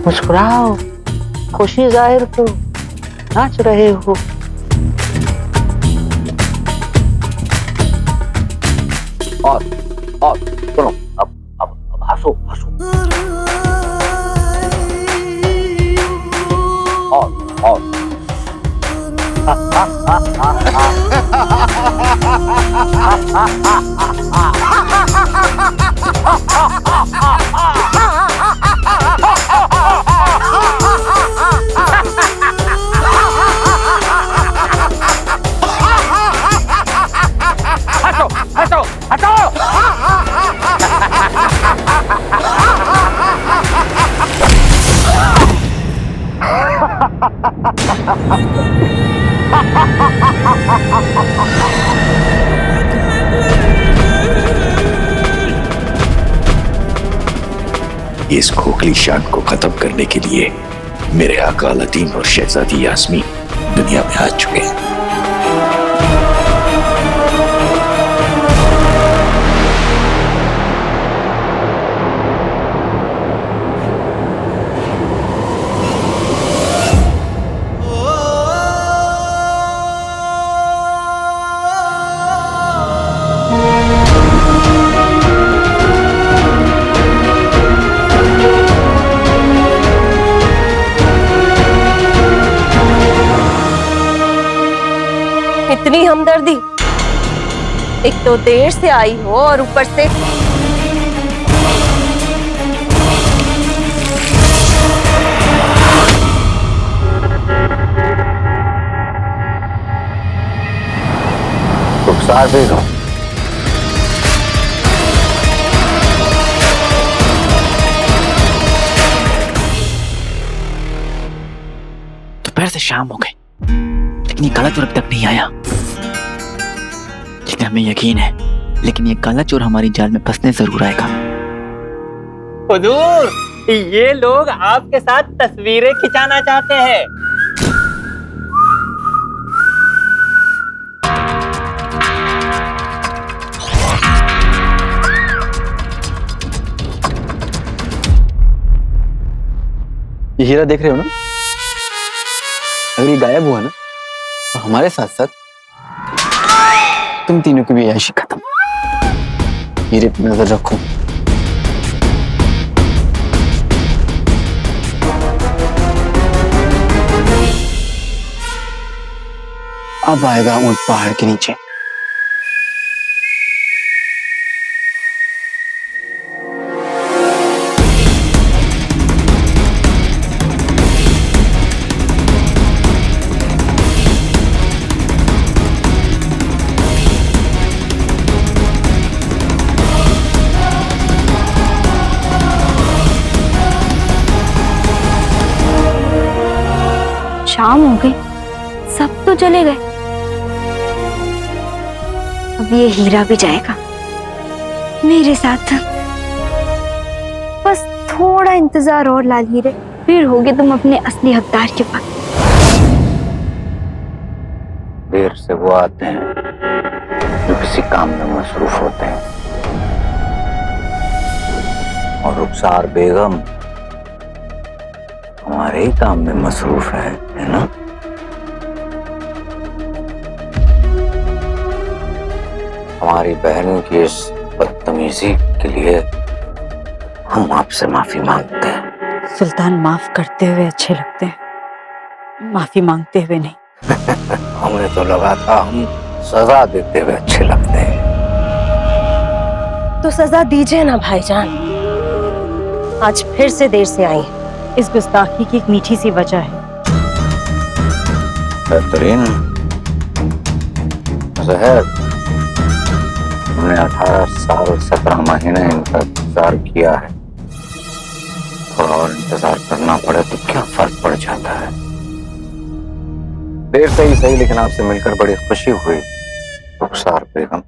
S5: मुस्कुराओ, खुशी जाहिर करो, नाच रहे हो। और सुनो, अब हंसो हंसो। और
S15: हटो हटो।
S11: इस खोखली शान को खत्म करने के लिए मेरे आका अलादीन और शहजादी यास्मीन दुनिया में आ चुके हैं।
S4: इतनी हमदर्दी, एक तो देर से आई हो और ऊपर से
S5: रुखसार दे दो।
S16: दोपहर से शाम हो गई, लेकिन ये काला चोर अब तक नहीं आया। लेकिन हमें यकीन है, लेकिन ये काला चोर हमारी जाल में फंसने जरूर आएगा।
S17: हुजूर, ये लोग आपके साथ तस्वीरें खिंचाना चाहते हैं।
S1: ये हीरा देख रहे हो ना? अगर ये गायब हुआ ना तो हमारे साथ साथ तुम तीनों की भी ऐशी खत्म। हीरे पे नजर रखो। अब आएगा ऊंट पहाड़ के नीचे।
S2: शाम हो गई, सब तो चले गए। अब ये हीरा भी जाएगा मेरे साथ। बस थोड़ा इंतजार और लाल हीरे, फिर होगे तुम अपने असली हकदार के पास।
S5: देर से वो आते हैं जो किसी काम में मसरूफ होते हैं, और रुखसार बेगम हमारे ही काम में मसरूफ है ना? हमारी बहन की इस बदतमीजी के लिए हम आपसे माफी मांगते हैं।
S12: सुल्तान माफ करते हुए अच्छे लगते हैं, माफी मांगते हुए नहीं।
S5: हमें तो लगा था हम सजा देते हुए अच्छे लगते हैं।
S4: तो सजा दीजिए ना भाईजान, आज फिर से देर से आई।
S12: इस गुस्ताखी की एक मीठी सी वजह है।
S5: बेहतरीन जहर, हमने 18 साल 17 महीने इनका इंतजार किया है। थोड़ा और इंतजार करना पड़े तो क्या फर्क पड़ जाता है। देर से ही सही, लेकिन आपसे मिलकर बड़ी खुशी हुई रुखसार बेगम।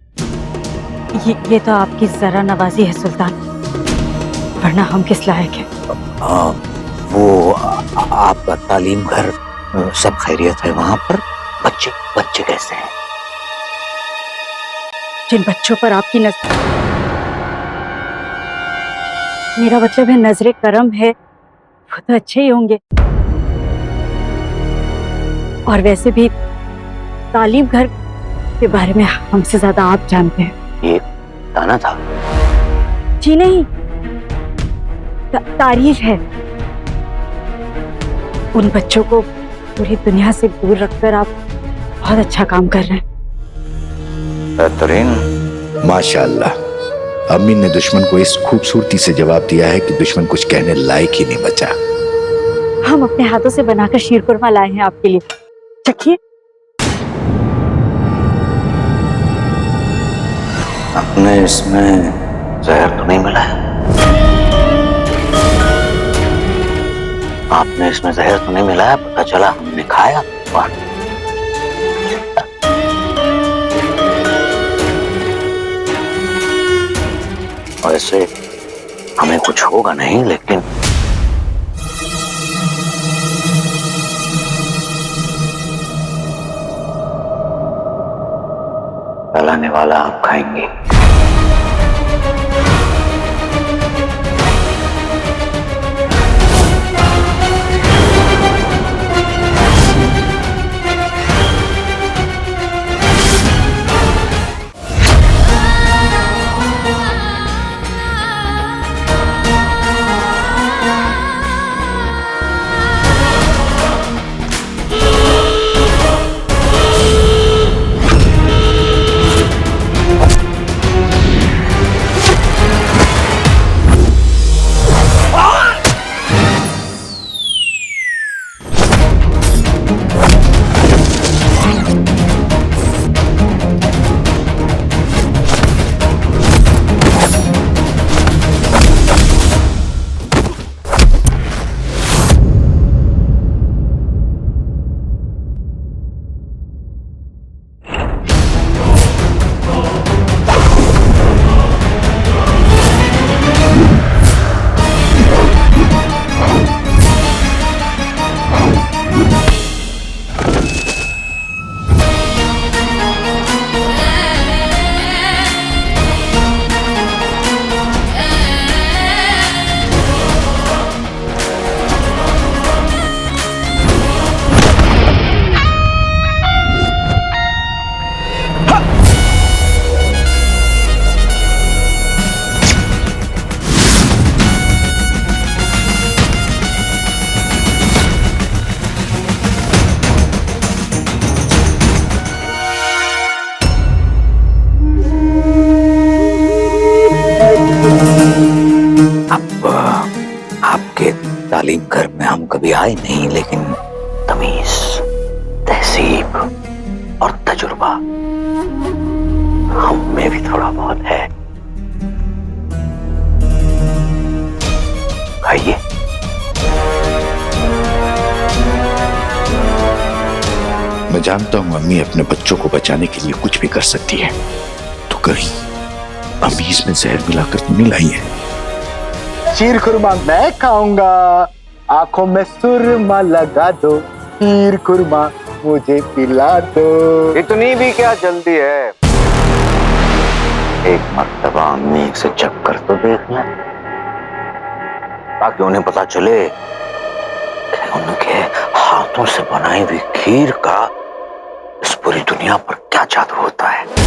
S12: ये तो आपकी जरा नवाजी है सुल्तान, वरना हम किस लायक हैं।
S5: वो आपका तालीम घर सब खैरियत है वहां पर? बच्चे कैसे हैं?
S12: जिन बच्चों पर आपकी नजर, मेरा मतलब है नजरे करम है, वो तो अच्छे ही होंगे। और वैसे भी तालीम घर के बारे में हमसे ज्यादा आप जानते हैं।
S5: ये ताना था?
S12: जी नहीं, तारीफ है। उन बच्चों को पूरी दुनिया से दूर रखकर आप बहुत अच्छा काम कर रहे हैं।
S5: बेहतरीन।
S11: माशाअल्लाह, अम्मी ने दुश्मन को इस खूबसूरती से जवाब दिया है कि दुश्मन कुछ कहने लायक ही नहीं बचा।
S12: हम अपने हाथों से बनाकर शीरकुरमा लाए हैं आपके लिए, चखिए।
S5: आपने इसमें जहर तो नहीं मिला है? आपने इसमें जहर तो नहीं मिला है? पता चला हमने खाया। वैसे हमें कुछ होगा नहीं, लेकिन कहलाने वाला आप खाएंगे।
S11: मैं जानता हूं अम्मी अपने बच्चों को बचाने के लिए कुछ भी कर सकती है, तो कहीं अम्मी इसमें जहर मिलाकर तो नहीं लाई है?
S8: शीर खुरमा मैं खाऊंगा, आंखों में सुरमा लगा दो, शीर खुरमा मुझे पिला दो।
S5: इतनी भी क्या जल्दी है, एक मर्तबा अम्मी से चक्कर तो देखना, ताकि उन्हें पता चले कि उनके हाथों से बनाई हुई खीर का इस पूरी दुनिया पर क्या जादू होता है।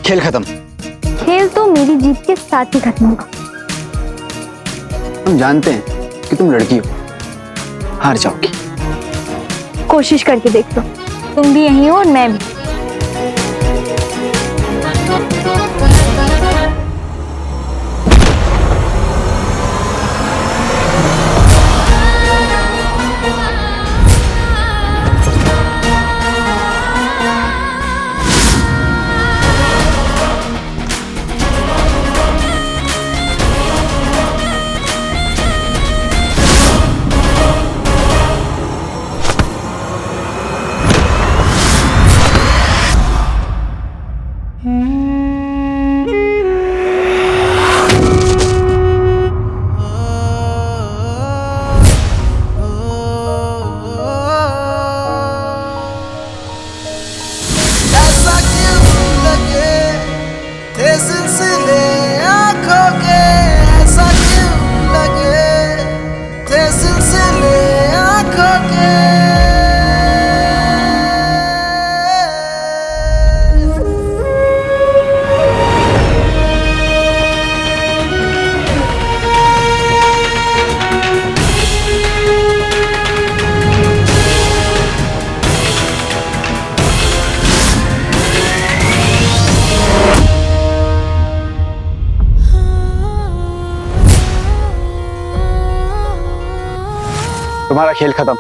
S1: खेल खत्म।
S2: खेल तो मेरी जीत के साथ ही खत्म होगा।
S1: हम जानते हैं कि तुम लड़की हो, हार जाओगी।
S2: कोशिश करके देख लो, तुम भी यहीं हो और मैं भी।
S1: तुम्हारा खेल खत्म।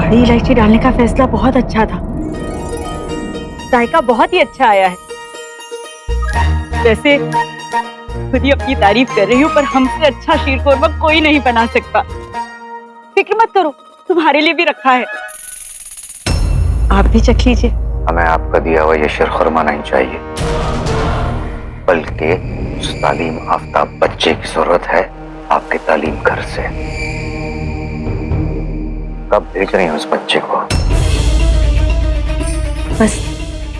S12: बड़ी इलायची डालने का फैसला बहुत अच्छा था। जायका बहुत ही अच्छा आया है। वैसे खुद ही अपनी तारीफ कर रही हूँ, पर हमसे अच्छा शीरकोरमा कोई नहीं बना सकता। फिक्र मत करो, तुम्हारे लिए भी रखा है, आप भी चख लीजिए।
S5: हमें आपका दिया हुआ ये शीरखुरमा नहीं चाहिए, बल्कि उस तालीम आफ्ताब बच्चे की जरूरत है आपके तालीम घर से। कब भेज रही हैं उस बच्चे को?
S12: बस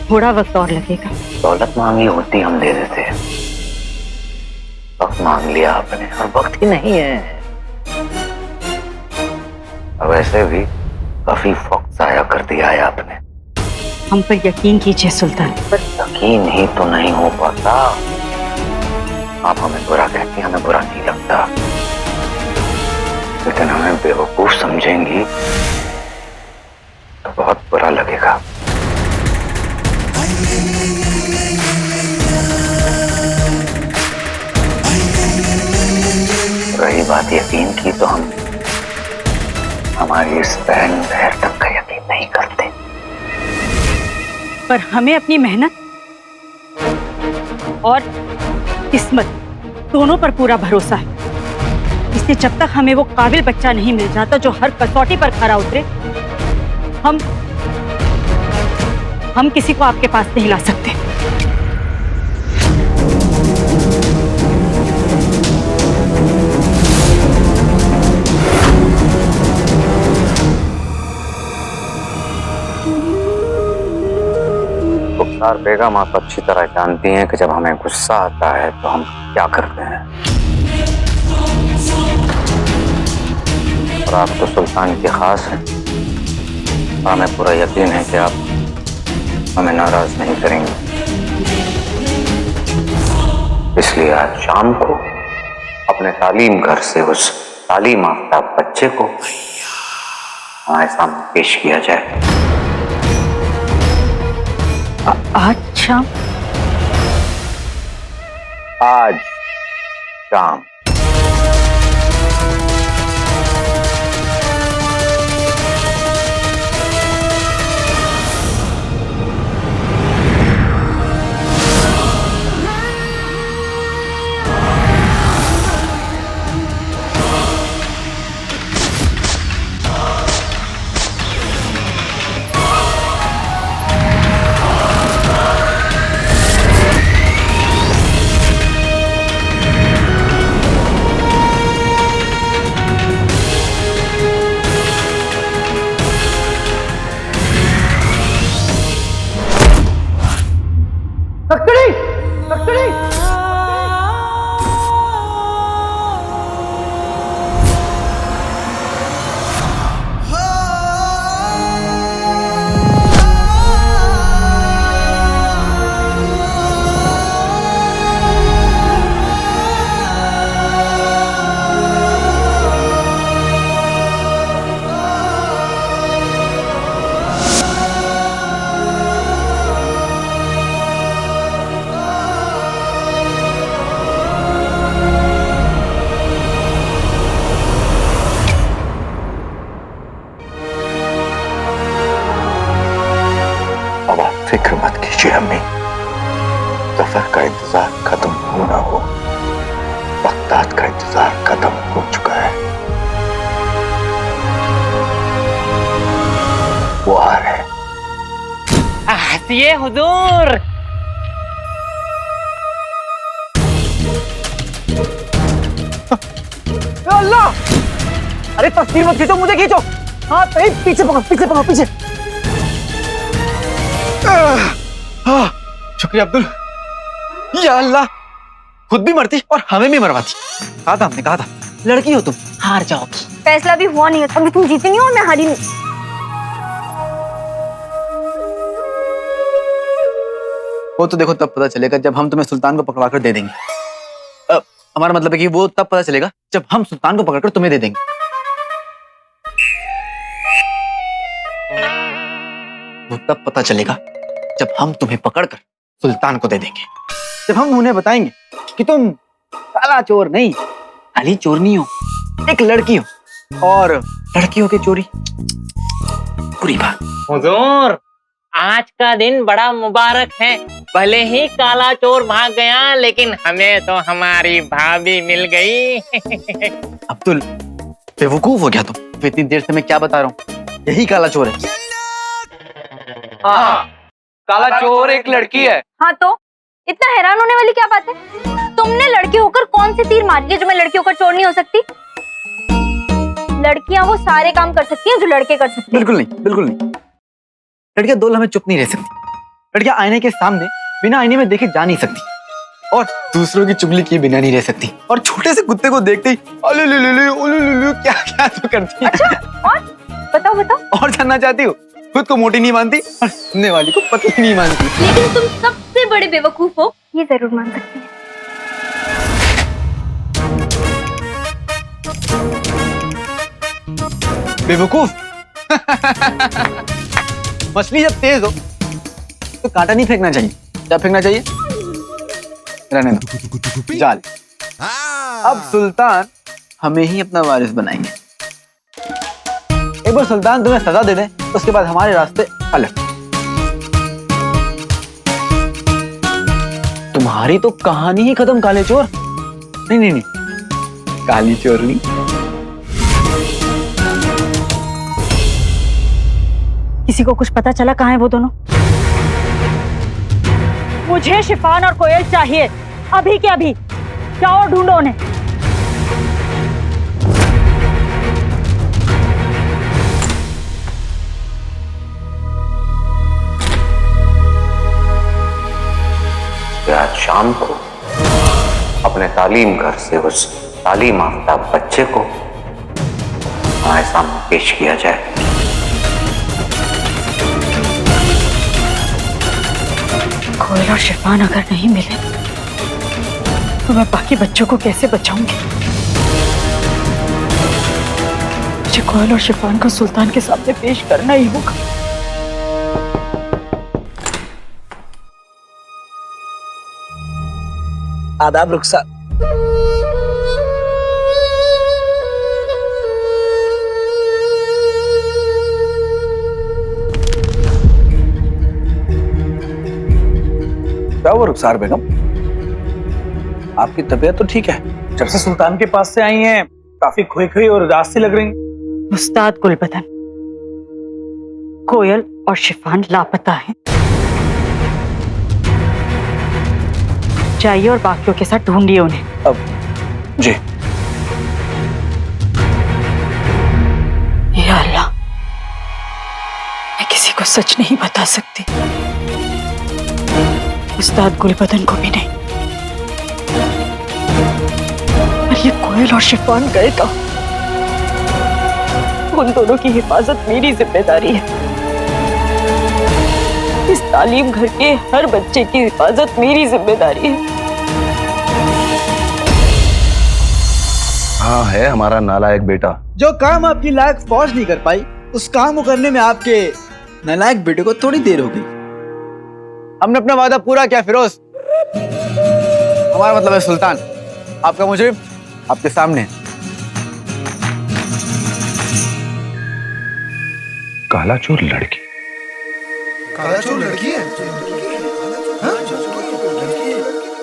S12: थोड़ा वक्त और लगेगा।
S5: दौलत मांगी होती हम दे देते, वक्त मांग लिया आपने और वक्त ही नहीं है। और वैसे भी काफी वक्त जाया कर दिया है आपने।
S12: हम पर यकीन कीजिए सुल्तान।
S5: पर यकीन ही तो नहीं हो पाता। आप हमें बुरा कहती, हमें बुरा नहीं लगता, लेकिन हमें बेवकूफ समझेंगी तो बहुत बुरा लगेगा। रही बात यकीन की, तो हम हमारी इस बहन बहर तक का यकीन नहीं करते।
S12: पर हमें अपनी मेहनत और किस्मत दोनों पर पूरा भरोसा है। इसलिए जब तक हमें वो काबिल बच्चा नहीं मिल जाता जो हर कसौटी पर खरा उतरे, हम किसी को आपके पास नहीं ला सकते।
S5: गुफ्तार बेगम, आप अच्छी तरह जानती हैं कि जब हमें गुस्सा आता है तो हम क्या करते हैं। और आप तो सुल्तान की खास हैं, और हमें पूरा यकीन है कि आप हमें नाराज नहीं करेंगे। इसलिए आज शाम को अपने तालीम घर से उस तालीम आफ्ताब बच्चे को हमारे सामने पेश किया जाए।
S12: आज शाम?
S5: आज शाम। फिक्र मत कीजिए अम्मी, सफर का इंतजार खत्म हो ना हो, बगदाद का इंतजार खत्म हो चुका है। वो आ रहे हैं।
S17: हंसिए हुजूर।
S1: अल्लाह! अरे तस्वीर मत खींचो, मुझे खींचो। हाँ पीछे पकड़ो, पीछे पकड़ो, पीछे। शुक्रिया अब्दुल। या अल्लाह, खुद भी मरती और हमें भी मरवाती। कहा था हमने, कहा था लड़की हो तुम, हार जाओगी।
S4: फैसला भी हुआ नहीं है, अभी तुम जीती नहीं हो, मैं हारी नहीं।
S1: वो तो देखो तब पता चलेगा जब हम तुम्हें सुल्तान को पकड़ा कर दे देंगे। हमारा मतलब है कि वो तब पता चलेगा जब हम सुल्तान को पकड़कर तुम्हें दे देंगे। वो तब पता चलेगा जब हम तुम्हें पकड़कर सुल्तान को दे देंगे, जब हम उन्हें बताएंगे कि तुम काला चोर नहीं, काली चोरनी हो, एक लड़की हो, और लड़कियों की चोरी
S16: बुरी बात।
S17: हुजूर, आज का दिन बड़ा मुबारक है। भले ही काला चोर भाग गया, लेकिन हमें तो हमारी भाभी मिल गई।
S1: अब्दुल, बेवकूफ हो गया तुम। इतनी देर से मैं क्या बता रहा हूँ, यही काला चोर है।
S10: हाँ, काला चोर एक लड़की है।
S2: हाँ तो इतना हैरान होने वाली क्या बात है? तुमने लड़की होकर कौन सी तीर मारी है जो मैं लड़की होकर चोर नहीं हो सकती? लड़कियां वो सारे काम कर सकती हैं जो लड़के कर सकते हैं।
S1: बिल्कुल नहीं, बिल्कुल नहीं। लड़कियां 2 लम्हे चुप नहीं रह सकती। लड़कियां आईने के सामने बिना आईने में देखे जा नहीं सकती, और दूसरों की चुगली किए बिना नहीं रह सकती। और छोटे से कुत्ते को देखते ही क्या क्या तो करती है।
S2: अच्छा, और बताओ बताओ।
S1: और जानना चाहती हो? खुद को मोटी नहीं मानती और सुनने वाली को पतली नहीं मानती।
S2: लेकिन तुम सबसे बड़े बेवकूफ हो, ये जरूर मान सकती हैं।
S1: बेवकूफ? मछली जब तेज हो तो कांटा नहीं फेंकना चाहिए। क्या फेंकना चाहिए? रहने दो, जाल। अब सुल्तान हमें ही अपना वारिस बनाएंगे। एक बार सुल्तान तुम्हें सजा दे दें, उसके बाद हमारे रास्ते अलग। तुम्हारी तो कहानी ही खत्म काले चोर। नहीं नहीं नहीं, काली चोर नहीं।
S12: किसी को कुछ पता चला कहाँ है वो दोनों? मुझे शिफान और कोयल चाहिए, अभी के अभी। जाओ और ढूंढो उन्हें।
S5: आज शाम को अपने तालीम घर से उस तालीम याफ्ता बच्चे को हमारे सामने पेश किया जाए।
S12: कोयल और शिफान अगर नहीं मिले तो मैं बाकी बच्चों को कैसे बचाऊंगी? मुझे कोयल और शिफान को सुल्तान के सामने पेश करना ही होगा।
S10: आदाब रुखसार। क्या हुआ रुखसार बेगम? आपकी तबीयत तो ठीक है? जब से सुल्तान के पास से आई हैं काफी खोई खोई और उदास सी लग रही हैं।
S12: उस्ताद गुलबदन, कोयल और शिफान लापता हैं। जाइए और बाकियों के साथ ढूंढिए उन्हें।
S10: अब जी।
S12: या अल्लाह, मैं किसी को सच नहीं बता सकती, उस्ताद गुलबदन को भी नहीं। पर ये कोयल और शिफान गए कहाँ? उन दोनों की हिफाजत मेरी जिम्मेदारी है। इस तालीम घर के हर बच्चे की हिफाजत मेरी जिम्मेदारी है।
S11: हाँ, है हमारा नालायक बेटा।
S1: जो काम आपकी लायक फौज नहीं कर पाई, उस काम को करने में आपके नालायक बेटे को थोड़ी देर हो गई। हमने अपना वादा पूरा किया फिरोज। हमारा मतलब है सुल्तान। आपका मुजरिम आपके सामने है।
S11: काला चोर लड़की?
S8: काला चोर लड़की है?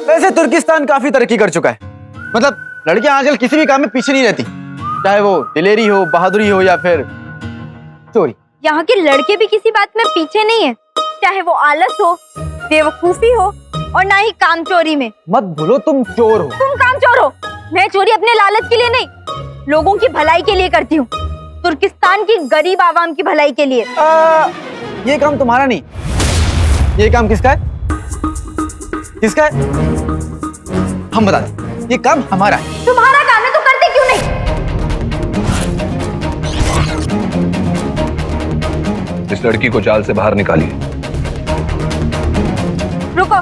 S1: वैसे तुर्किस्तान काफी तरक्की कर चुका है। मतलब लड़कियां आजकल किसी भी काम में पीछे नहीं रहती, चाहे वो दिलेरी हो, बहादुरी हो या फिर चोरी।
S2: यहाँ के लड़के भी किसी बात में पीछे नहीं है, चाहे वो आलस हो, बेवकूफी हो और ना ही कामचोरी में।
S1: मत भूलो तुम चोर हो।
S2: तुम कामचोर हो। मैं चोरी अपने लालच के लिए नहीं, लोगों की भलाई के लिए करती हूँ, तुर्किस्तान की गरीब आवाम की भलाई के लिए।
S1: ये काम तुम्हारा नहीं, ये काम किसका है? किसका है? हम बता दें, ये काम हमारा है।
S2: तुम्हारा काम है तो करते क्यों नहीं?
S11: इस लड़की को जाल से बाहर निकालिए।
S2: रुको,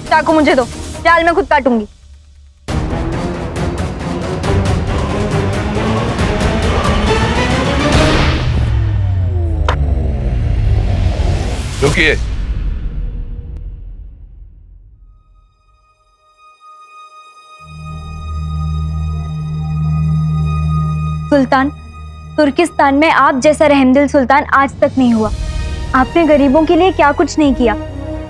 S2: चाकू मुझे दो, जाल मैं खुद काटूंगी।
S11: रुकिए।
S2: सुल्तान, तुर्किस्तान में आप जैसा रहमदिल सुल्तान आज तक नहीं हुआ। आपने गरीबों के लिए क्या कुछ नहीं किया।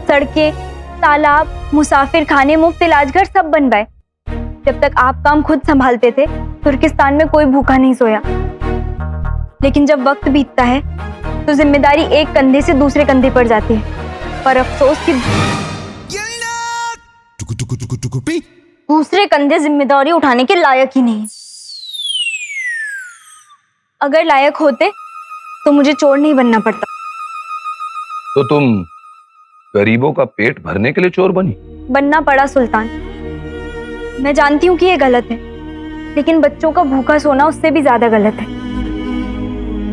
S2: सड़कें, तालाब, मुसाफिर खाने, मुफ्त इलाज घर सब बनवाए। जब तक आप काम खुद संभालते थे तुर्किस्तान में कोई भूखा नहीं सोया। लेकिन जब वक्त बीतता है तो जिम्मेदारी एक कंधे से दूसरे कंधे पर जाती है, पर अफसोस कि दूसरे कंधे जिम्मेदारी उठाने के लायक ही नहीं है। अगर लायक होते तो मुझे चोर नहीं बनना पड़ता।
S11: तो तुम गरीबों का पेट भरने के लिए चोर बनी?
S2: बनना पड़ा सुल्तान। मैं जानती हूँ कि ये गलत है, लेकिन बच्चों का भूखा सोना उससे भी ज्यादा गलत है।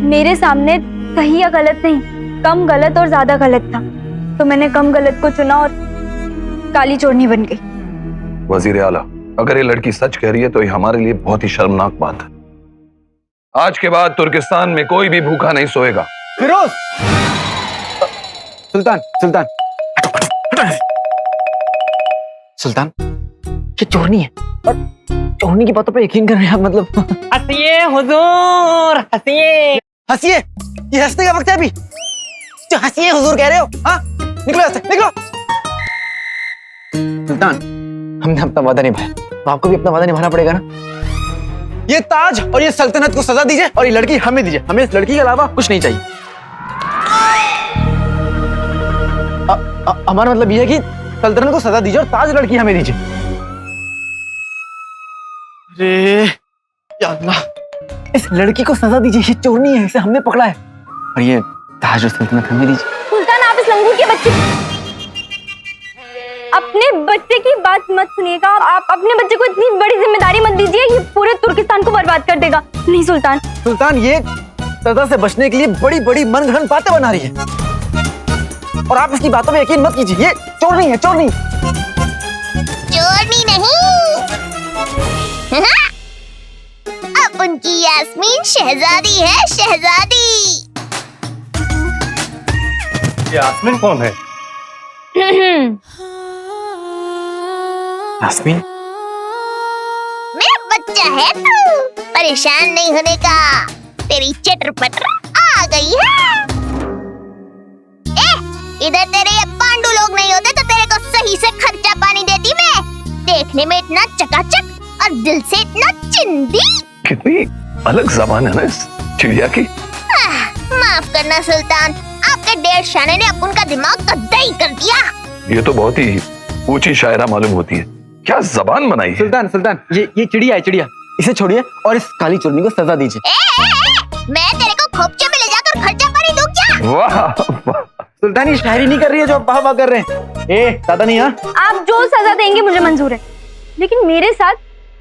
S2: मेरे सामने सही या गलत नहीं, कम गलत और ज्यादा गलत था, तो मैंने कम गलत को चुना और काली चोरनी बन गई।
S11: वजीर आला, अगर ये लड़की सच कह रही है तो ये हमारे लिए बहुत ही शर्मनाक बात है। आज के बाद तुर्किस्तान में कोई भी भूखा नहीं सोएगा।
S1: फिरोज! सुल्तान, सुल्तान, सुल्तान, ये चोरनी है और चोरनी की बातों पर यकीन कर रहे हैं आप? मतलब
S17: हंसिए हुजूर, हंसिए।
S1: हंसिए? ये हंसने का वक्त है अभी? जो हंसिए हुजूर कह रहे हो? हाँ, निकलो यहाँ से, निकलो। सुल्तान, हमने अपना वादा निभाया, तो आपको भी अपना वादा निभाना पड़ेगा ना। ये ताज और ये सल्तनत को सजा दीजिए और ये लड़की हमें दीजिए। हमें इस लड़की के अलावा कुछ नहीं चाहिए। हमारा मतलब ये है कि सल्तनत को सजा दीजिए और ताज लड़की हमें दीजिए। अरे या अल्लाह, इस लड़की को सजा दीजिए, ये चोरनी है, इसे हमने पकड़ा है, और ये ताज और सल्तनत हमें दीजिए।
S2: सुल्तान, आप इस लंगूर के बच्चे, अपने बच्चे की बात मत सुनिएगा। आप अपने बच्चे को इतनी बड़ी जिम्मेदारी मत दीजिए, ये पूरे तुर्किस्तान को बर्बाद कर देगा। नहीं सुल्तान।
S1: सुल्तान, ये सजा से बचने के लिए बड़ी बड़ी मनगढ़ंत बातें बना रही है, और आप इसकी बातों में यकीन मत कीजिए। ये चोरनी है, चोरनी।
S3: चोरनी नहीं, अब उनकी यास्मीन शहजादी है, शहजादी।
S8: यास्मीन कौन है?
S1: यास्मीन
S3: मेरा बच्चा है तू, परेशान नहीं होने का। तेरी चटर पटर आ गई है। इधर तेरे ये पांडु लोग नहीं होते तो तेरे को सही से खर्चा पानी देती मैं। देखने में इतना चकाचक और दिल से इतना चिंदी।
S11: कितनी अलग जबान है ना इस चिड़िया की।
S3: माफ करना सुल्तान, आपके डेढ़ शाने ने अपन का दिमाग कद्दाई कर दिया।
S11: ये तो बहुत ही ऊंची शायरा मालूम होती है। क्या जबान बनाई है।
S1: सुल्तान, सुल्तान, ये चिड़िया है, चिड़िया। इसे छोड़िए और इस काली चोरनी को सजा दीजिए।
S3: मैं तेरे को खोपचे में ले जाकर खर्चा पानी दूं क्या?
S11: वाह,
S1: सुल्तान, ये शायरी नहीं कर रही है जो आप वाह वाह कर रहे हैं। दादा नहीं। हाँ,
S2: आप जो सजा देंगे मुझे मंजूर है, लेकिन मेरे साथ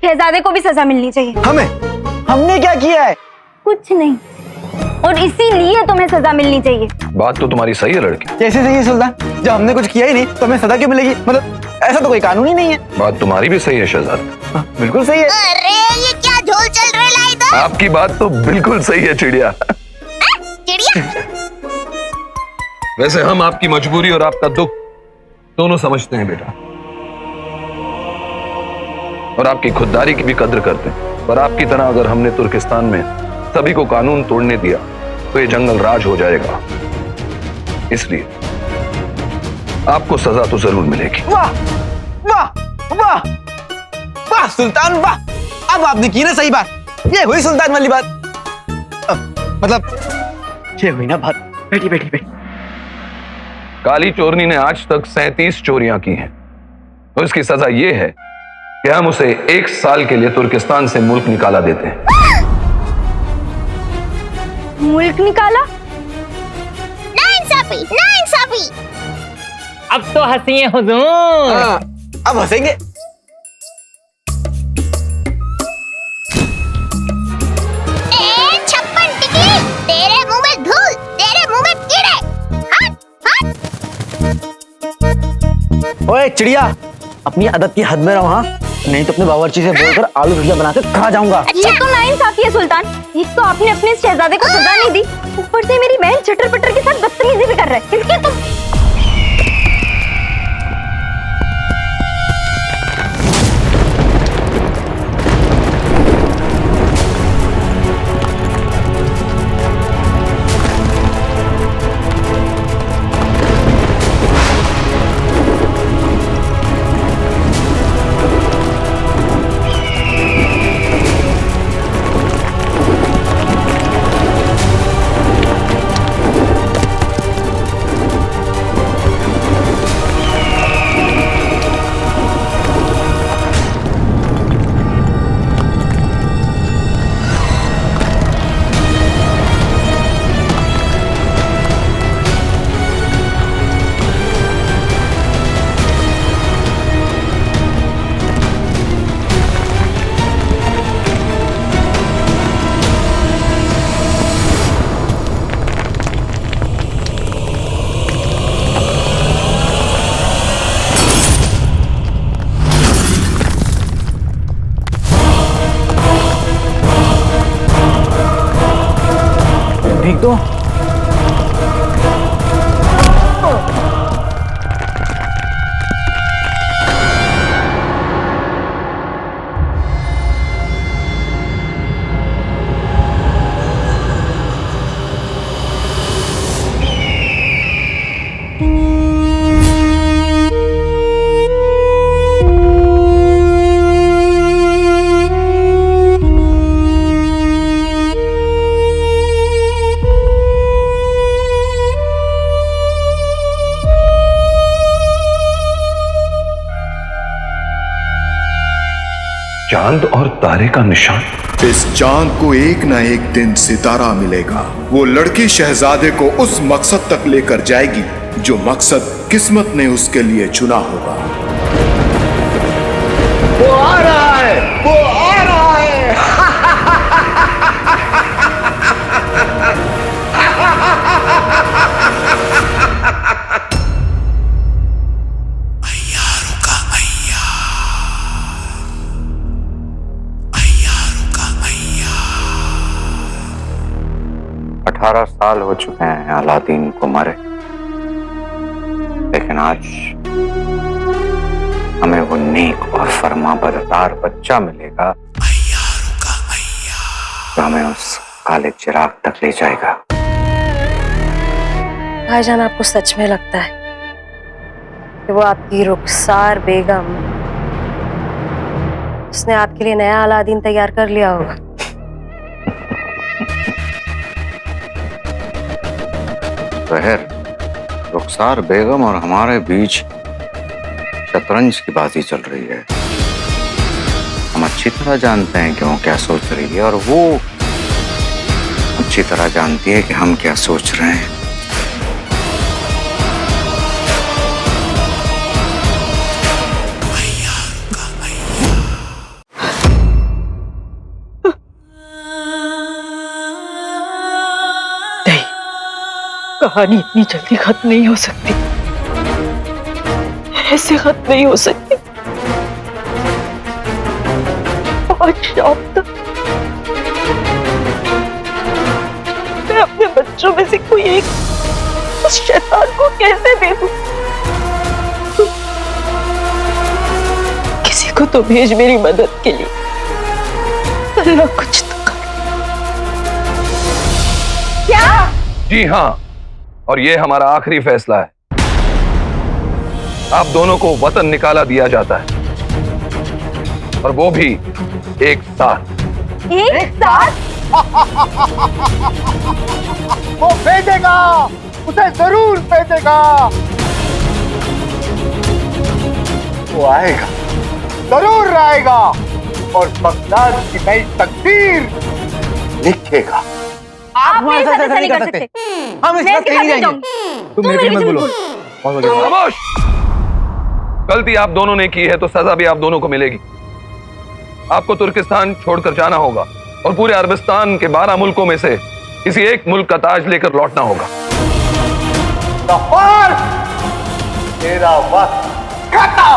S2: शहजादे को भी सजा मिलनी चाहिए।
S1: हमने क्या किया है?
S2: कुछ नहीं, और इसीलिए तुम्हें सजा मिलनी चाहिए।
S11: बात तो तुम्हारी सही है लड़की।
S1: कैसे सही है सुल्तान? जब हमने कुछ किया ही नहीं तो हमें सजा क्यों मिलेगी? मतलब ऐसा तो कोई कानून ही नहीं है।
S11: बात तुम्हारी भी सही है शहजाद।
S1: बिल्कुल सही है।
S3: अरे ये क्या झोल चल रहा है इधर?
S11: आपकी बात तो बिल्कुल सही है चिड़िया।
S3: चिड़िया?
S11: वैसे हम आपकी मजबूरी और आपका दुख दोनों समझते हैं बेटा, और आपकी खुददारी की भी कद्र करते हैं। पर आपकी तरह अगर हमने तुर्किस्तान में सभी को कानून तोड़ने दिया तो ये जंगल राज हो जाएगा। इसलिए आपको सजा तो जरूर मिलेगी।
S1: वाह वाह वाह वाह सुल्तान, वाह! अब आपने की ना सही बात। ये हुई सुल्तान वाली बात। मतलब ये हुई ना बात। बैठी बैठी बैठी।
S11: काली चोरनी ने आज तक 37 चोरियां की हैं, तो इसकी सजा यह है कि हम उसे 1 साल के लिए तुर्किस्तान से मुल्क निकाला देते हैं।
S2: मुल्क निकाला?
S3: नाइंसाफी, नाइंसाफी।
S17: अब तो हंसिए हुजूर।
S1: अब हंसेंगे।
S3: छप्पन टिकली, तेरे मुंह में धूल, तेरे मुंह में कीड़े। हट, हट।
S1: ओए चिड़िया, अपनी अदब की हद में रहो। हाँ, नहीं तो अपने बावर्ची से बोलकर आलू भुजिया बनाकर खा जाऊंगा।
S2: ये तो नाइंसाफी है सुल्तान। एक तो आपने अपने शहजादे को सजा नहीं दी, ऊपर से मेरी बहन चटर पटर के साथ बदतमीजी भी कर रहा है। इसके तो
S11: चांद और तारे का निशान।
S8: इस चांद को एक ना एक दिन सितारा मिलेगा। वो लड़की शहजादे को उस मकसद तक लेकर जाएगी जो मकसद किस्मत ने उसके लिए चुना होगा।
S10: वो आ रहा है, वो आ रहा है।
S18: अय्यारों का अय्यार,
S5: 18 साल हो चुके हैं अलादीन को मरे, लेकिन आज हमें वो नेक और फरमाबरदार बच्चा मिलेगा जो हमें उस काले चिराग तक ले जाएगा।
S4: भाईजान, आपको सच में लगता है कि वो आपकी रुखसार बेगम, उसने आपके लिए नया अलादीन तैयार कर लिया होगा?
S5: जहर, रुखसार बेगम और हमारे बीच शतरंज की बाजी चल रही है। हम अच्छी तरह जानते हैं कि वो क्या सोच रही है और वो अच्छी तरह जानती है कि हम क्या सोच रहे हैं।
S12: कहानी इतनी जल्दी खत्म नहीं हो सकती, ऐसे खत्म नहीं हो सकती। आज शाम तक मैं अपने बच्चों में से कोई एक उस शैतान को कैसे दे दूं? किसी को तो भेज मेरी मदद के लिए। अल्लाह कुछ तो कर।
S11: क्या? जी हाँ, और ये हमारा आखिरी फैसला है। आप दोनों को वतन निकाला दिया जाता है, और वो भी एक साथ।
S3: एक साथ?
S8: वो भेजेगा, उसे जरूर भेजेगा। वो आएगा, जरूर आएगा और बगदाद की नई तकदीर लिखेगा।
S1: आप हमारे साथ ऐसा नहीं कर सकते। हम इस रास्ते नहीं जाएंगे। तुम मेरे पीछे मत बोलो।
S11: खामोश! गलती आप दोनों ने की है तो सजा भी आप दोनों को मिलेगी। आपको तुर्किस्तान छोड़कर जाना होगा और पूरे अरबिस्तान के 12 मुल्कों में से किसी एक मुल्क का ताज लेकर लौटना होगा।
S8: तेरा वक्त खत्म।